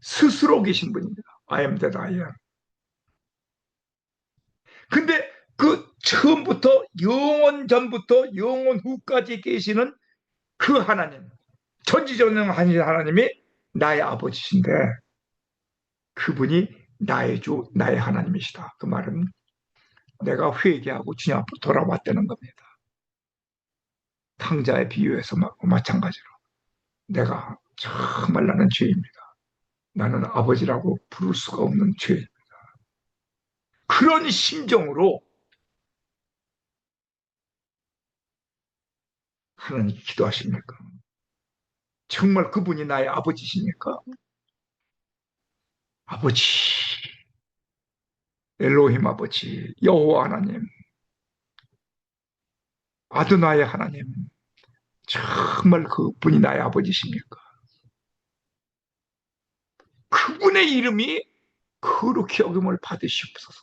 스스로 계신 분입니다. I am that I am. 근데 그 처음부터 영원 전부터 영원 후까지 계시는 그 하나님, 전지전능하신 하나님이 나의 아버지신데 그분이 나의 주, 나의 하나님이시다. 그 말은 내가 회개하고 주님 앞으로 돌아왔다는 겁니다. 탕자의 비유에서 마찬가지로 내가 정말 나는 죄입니다. 나는 아버지라고 부를 수가 없는 죄. 그런 심정으로 하나님 기도하십니까? 정말 그분이 나의 아버지십니까? 아버지, 엘로힘 아버지, 여호와 하나님, 아드나의 하나님, 정말 그분이 나의 아버지십니까? 그분의 이름이 거룩히 여김을 받으시옵소서.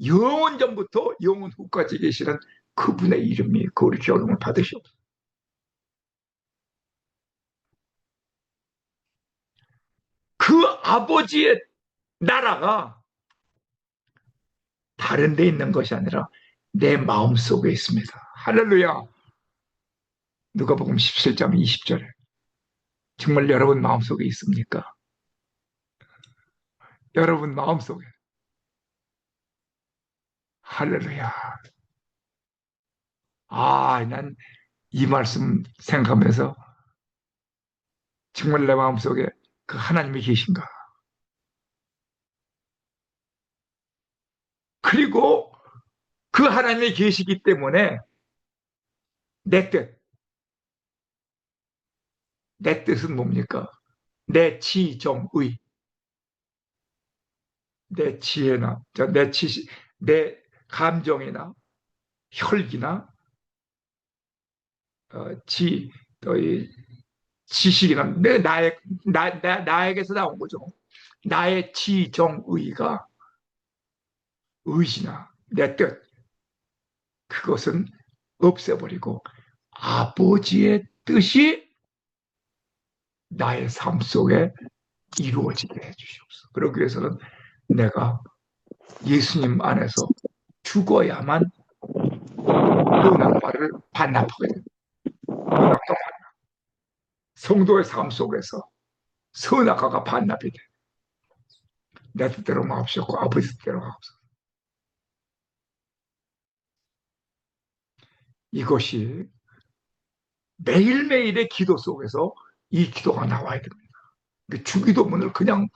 영원 전부터 영원 후까지 계시는 그분의 이름이 거룩히 여김을 받으시옵소서. 그 아버지의 나라가 다른 데 있는 것이 아니라 내 마음속에 있습니다. 할렐루야. 누가복음 17장 20절에 정말 여러분 마음속에 있습니까? 여러분 마음속에. 할렐루야. 아, 난 이 말씀 생각하면서 정말 내 마음속에 그 하나님이 계신가. 그리고 그 하나님이 계시기 때문에 내 뜻, 내 뜻은 뭡니까? 내 지정의, 내 지혜나, 내 지식, 내 감정이나 혈기나 지, 지식이나 나에게서 나온 거죠. 나의 지정의가 의지나 내 뜻, 그것은 없애버리고 아버지의 뜻이 나의 삶 속에 이루어지게 해주시옵소서. 그러기 위해서는 내가 예수님 안에서 죽어야만 은학과를 반납하게 됩니다. 은학과 성도의 삶 속에서 선악과가 반납이 돼. 내 뜻대로 마옵시고 아버지 뜻대로 마옵소서. 이것이 매일매일의 기도 속에서 이 기도가 나와야 됩니다. 주기도문을 그냥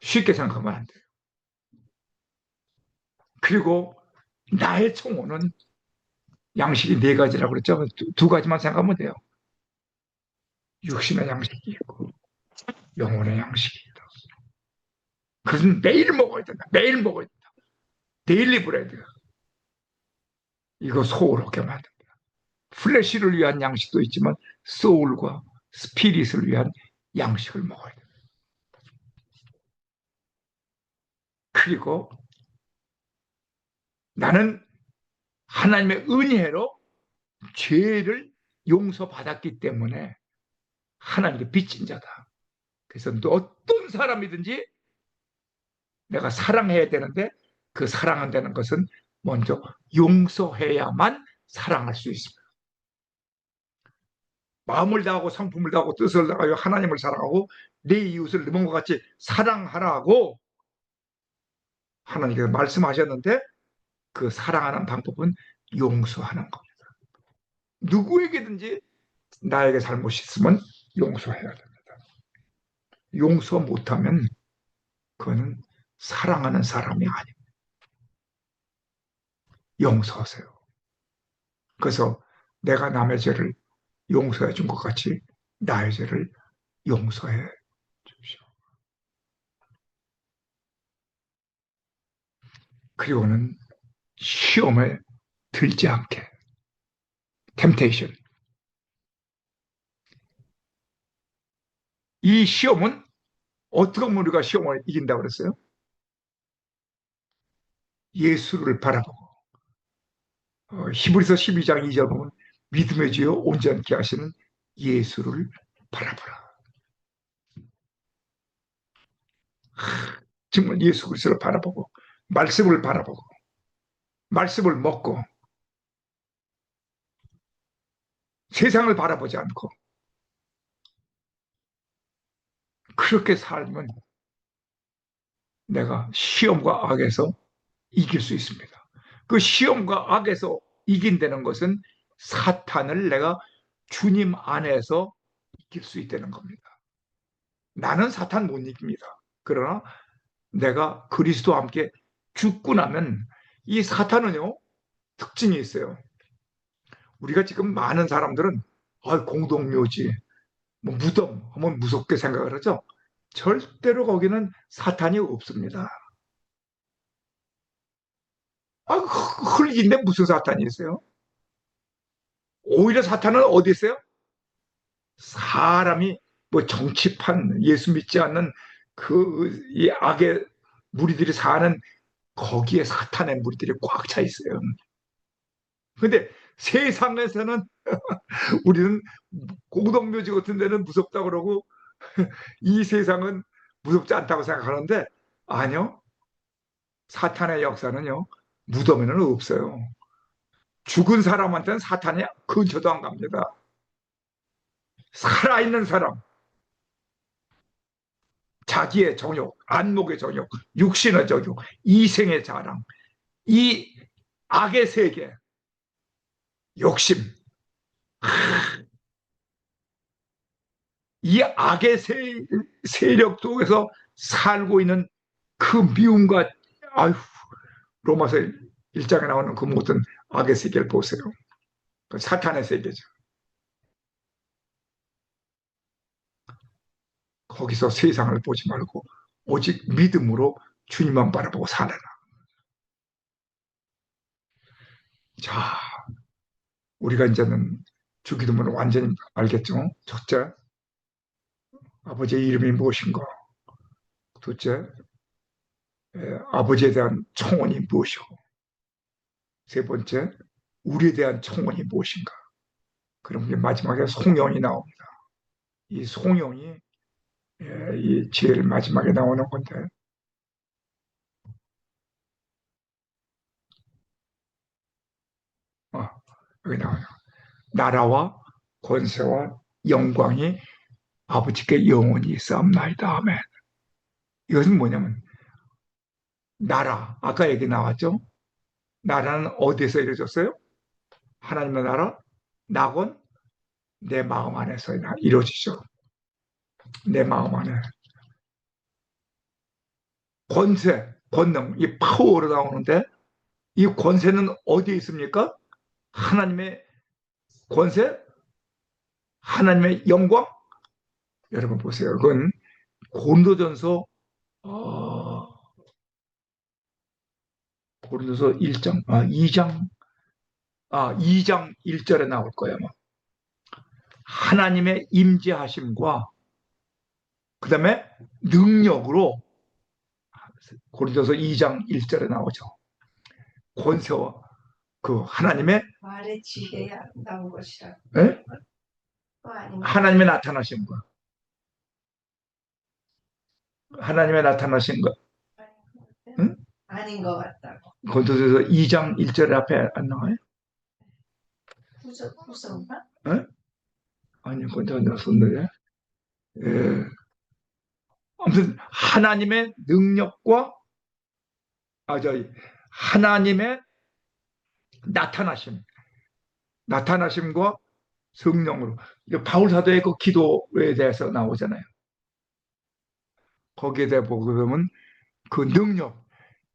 쉽게 생각하면 안 돼요. 그리고 나의 청혼은 양식이 네 가지라고 그랬죠. 두 가지만 생각하면 돼요. 육신의 양식이 있고 영혼의 양식이 있다. 그것은 매일 먹어야 된다. 매일 먹어야 된다. 데일리 브레드. 이거 소울하게 만듭니다. 플래시를 위한 양식도 있지만 소울과 스피릿을 위한 양식을 먹어야 됩니다. 그리고 나는 하나님의 은혜로 죄를 용서받았기 때문에 하나님께 빚진 자다. 그래서 어떤 사람이든지 내가 사랑해야 되는데 그 사랑한다는 것은 먼저 용서해야만 사랑할 수 있습니다. 마음을 다하고 성품을 다하고 뜻을 다하여 하나님을 사랑하고 내 이웃을 내 몸과 같이 사랑하라고 하나님께서 말씀하셨는데 그 사랑하는 방법은 용서하는 겁니다. 누구에게든지 나에게 잘못이 있으면 용서해야 됩니다. 용서 못하면 그거는 사랑하는 사람이 아닙니다. 용서하세요. 그래서 내가 남의 죄를 용서해 준 것 같이 나의 죄를 용서해 주십시오. 그리고는 시험에 들지 않게. 템테이션. 이 시험은 어떻게 하면 우리가 시험을 이긴다고 그랬어요? 예수를 바라보고. 히브리서 12장 2절 보면 믿음의 주여 온전케 하시는 예수를 바라보라. 정말 예수 그리스도를 바라보고 말씀을 바라보고 말씀을 먹고 세상을 바라보지 않고 그렇게 살면 내가 시험과 악에서 이길 수 있습니다. 그 시험과 악에서 이긴다는 것은 사탄을 내가 주님 안에서 이길 수 있다는 겁니다. 나는 사탄 못 이깁니다. 그러나 내가 그리스도와 함께 죽고 나면 이 사탄은요, 특징이 있어요. 우리가 지금 많은 사람들은 공동묘지, 뭐 무덤 하면 무섭게 생각을 하죠. 절대로 거기는 사탄이 없습니다. 흙인데 무슨 사탄이 있어요? 오히려 사탄은 어디 있어요? 사람이 뭐 정치판, 예수 믿지 않는 이 악의 무리들이 사는 거기에 사탄의 무리들이 꽉 차 있어요. 근데 세상에서는 우리는 공동묘지 같은 데는 무섭다고 그러고 이 세상은 무섭지 않다고 생각하는데 아니요. 사탄의 역사는요. 무덤에는 없어요. 죽은 사람한테는 사탄이 근처도 안 갑니다. 살아있는 사람, 자기의 정욕, 안목의 정욕, 육신의 정욕, 이생의 자랑, 이 악의 세계, 욕심, 이 악의 세력 속에서 살고 있는 그 미움과 아유 로마서 1장에 나오는 그 모든 악의 세계를 보세요. 그 사탄의 세계죠. 거기서 세상을 보지 말고 오직 믿음으로 주님만 바라보고 살아라. 자, 우리가 이제는 주기도문을 완전히 알겠죠? 첫째, 아버지의 이름이 무엇인가? 둘째, 아버지에 대한 청원이 무엇이고? 세 번째, 우리에 대한 청원이 무엇인가? 그럼 마지막에 송영이 나옵니다. 이 송영이 이 제일 마지막에 나오는 건데 어, 여기 나와요. 나라와 권세와 영광이 아버지께 영원히 있사옵나이다. 아멘. 이것은 뭐냐면 나라, 아까 얘기 나왔죠? 나라는 어디에서 이루어졌어요? 하나님의 나라, 낙원, 내 마음 안에서 이루어지죠. 내 마음 안에. 권세, 권능, 이 파워로 나오는데 이 권세는 어디에 있습니까? 하나님의 권세, 하나님의 영광. 여러분 보세요. 그건 고린도전서 어, 고린도서 1장, 2장 1절에 나올 거예요. 하나님의 임재하심과 그 다음에 능력으로 고린도서 2장 1절에 나오죠. 권세와 그 하나님의 말의 지혜에 아름다운 것이라. 에? 아닌 하나님의 나타나신 것, 하나님의 나타나신 것, 응? 아닌 것 같다고. 고린도서 2장 1절 앞에 안 나와요? 후서인가? 에? 아니 고린도서 에? 아무튼 하나님의 능력과 저희 하나님의 나타나심, 나타나심과 성령으로 바울 사도의 그 기도에 대해서 나오잖아요. 거기에 대해 보게 되면 그 능력,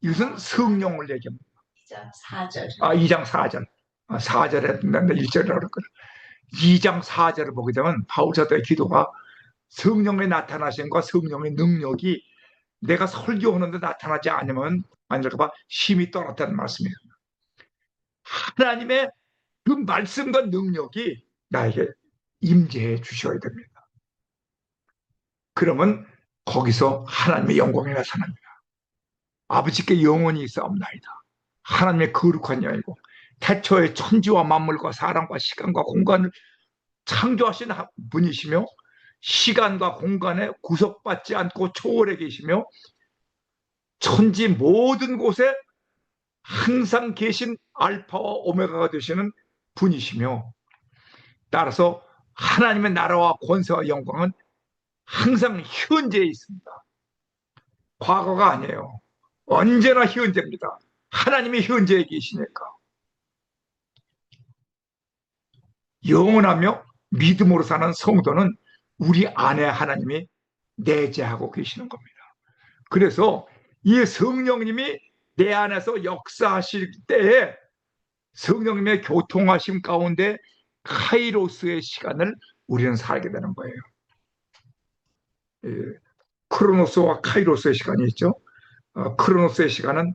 이것은 성령을 얘기합니다. 2장 4절. 2장 4절. 4절에 1절이라고 그랬거든. 2장 4절을 보게 되면 바울 사도의 기도가 성령의 나타나심과 성령의 능력이 내가 설교하는데 나타나지 않으면 아니랄까 봐 힘이 떨어졌다는 말씀이에요. 하나님의 그 말씀과 능력이 나에게 임재해 주셔야 됩니다. 그러면 거기서 하나님의 영광이 나타납니다. 아버지께 영원히 있사옵나이다. 하나님의 거룩한 영이고 태초에 천지와 만물과 사람과 시간과 공간을 창조하신 분이시며 시간과 공간에 구속받지 않고 초월해 계시며 천지 모든 곳에 항상 계신 알파와 오메가가 되시는 분이시며 따라서 하나님의 나라와 권세와 영광은 항상 현재에 있습니다. 과거가 아니에요. 언제나 현재입니다. 하나님이 현재에 계시니까. 영원하며 믿음으로 사는 성도는 우리 안에 하나님이 내재하고 계시는 겁니다. 그래서 이 성령님이 내 안에서 역사하실 때에 성령님의 교통하심 가운데 카이로스의 시간을 우리는 살게 되는 거예요. 예, 크로노스와 카이로스의 시간이 있죠. 크로노스의 시간은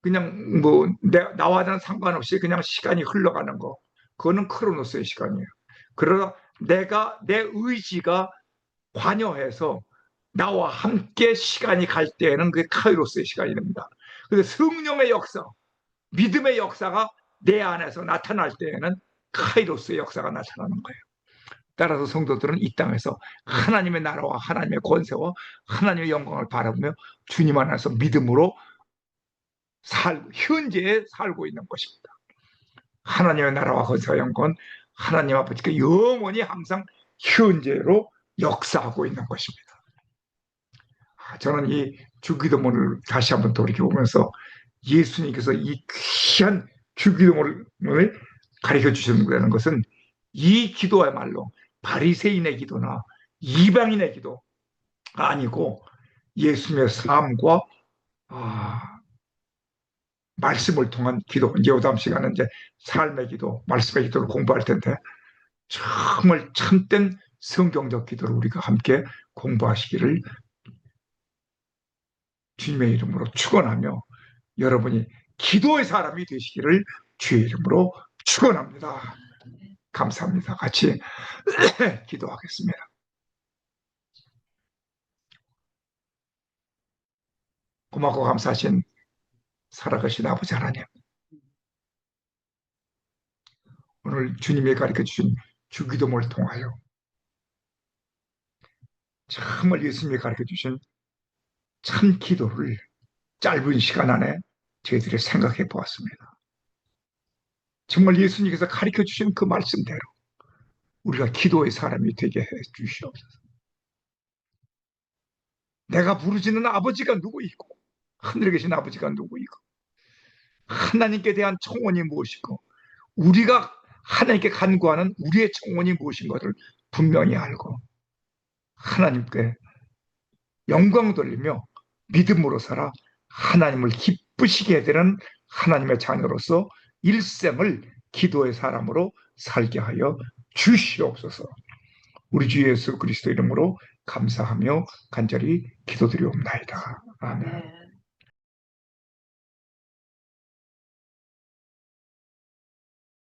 그냥 뭐 나와는 상관없이 그냥 시간이 흘러가는 거. 그거는 크로노스의 시간이에요. 그러나 내 의지가 관여해서 나와 함께 시간이 갈 때에는 그게 카이로스의 시간이 됩니다. 그래서 성령의 역사, 믿음의 역사가 내 안에서 나타날 때에는 카이로스의 역사가 나타나는 거예요. 따라서 성도들은 이 땅에서 하나님의 나라와 하나님의 권세와 하나님의 영광을 바라보며 주님 안에서 믿음으로 현재에 살고 있는 것입니다. 하나님의 나라와 권세와 영광은 하나님 아버지께 영원히 항상 현재로 역사하고 있는 것입니다. 저는 이 주기도문을 다시 한번 돌이켜보면서 예수님께서 이 귀한 주기도문을 가르쳐 주신다는 것은 이 기도야말로 바리새인의 기도나 이방인의 기도가 아니고 예수님의 삶과 말씀을 통한 기도, 이제 다음 시간은 이제 삶의 기도, 말씀의 기도를 공부할 텐데 정말 참된 성경적 기도를 우리가 함께 공부하시기를 주님의 이름으로 축원하며 여러분이 기도의 사람이 되시기를 주의 이름으로 축원합니다. 감사합니다. 같이 기도하겠습니다. 고맙고 감사하신 살아가신 아버지 하나님, 오늘 주님이 가르쳐 주신 주기도문을 통하여 정말 예수님이 가르쳐 주신 참 기도를 짧은 시간 안에 저희들이 생각해 보았습니다. 정말 예수님께서 가르쳐 주신 그 말씀대로 우리가 기도의 사람이 되게 해 주시옵소서. 내가 부르짖는 아버지가 누구이고 하늘에 계신 아버지가 누구이고 하나님께 대한 청원이 무엇이고 우리가 하나님께 간구하는 우리의 청원이 무엇인 것을 분명히 알고 하나님께 영광 돌리며 믿음으로 살아 하나님을 기쁘시게 되는 하나님의 자녀로서 일생을 기도의 사람으로 살게 하여 주시옵소서. 우리 주 예수 그리스도 이름으로 감사하며 간절히 기도드리옵나이다. 아멘.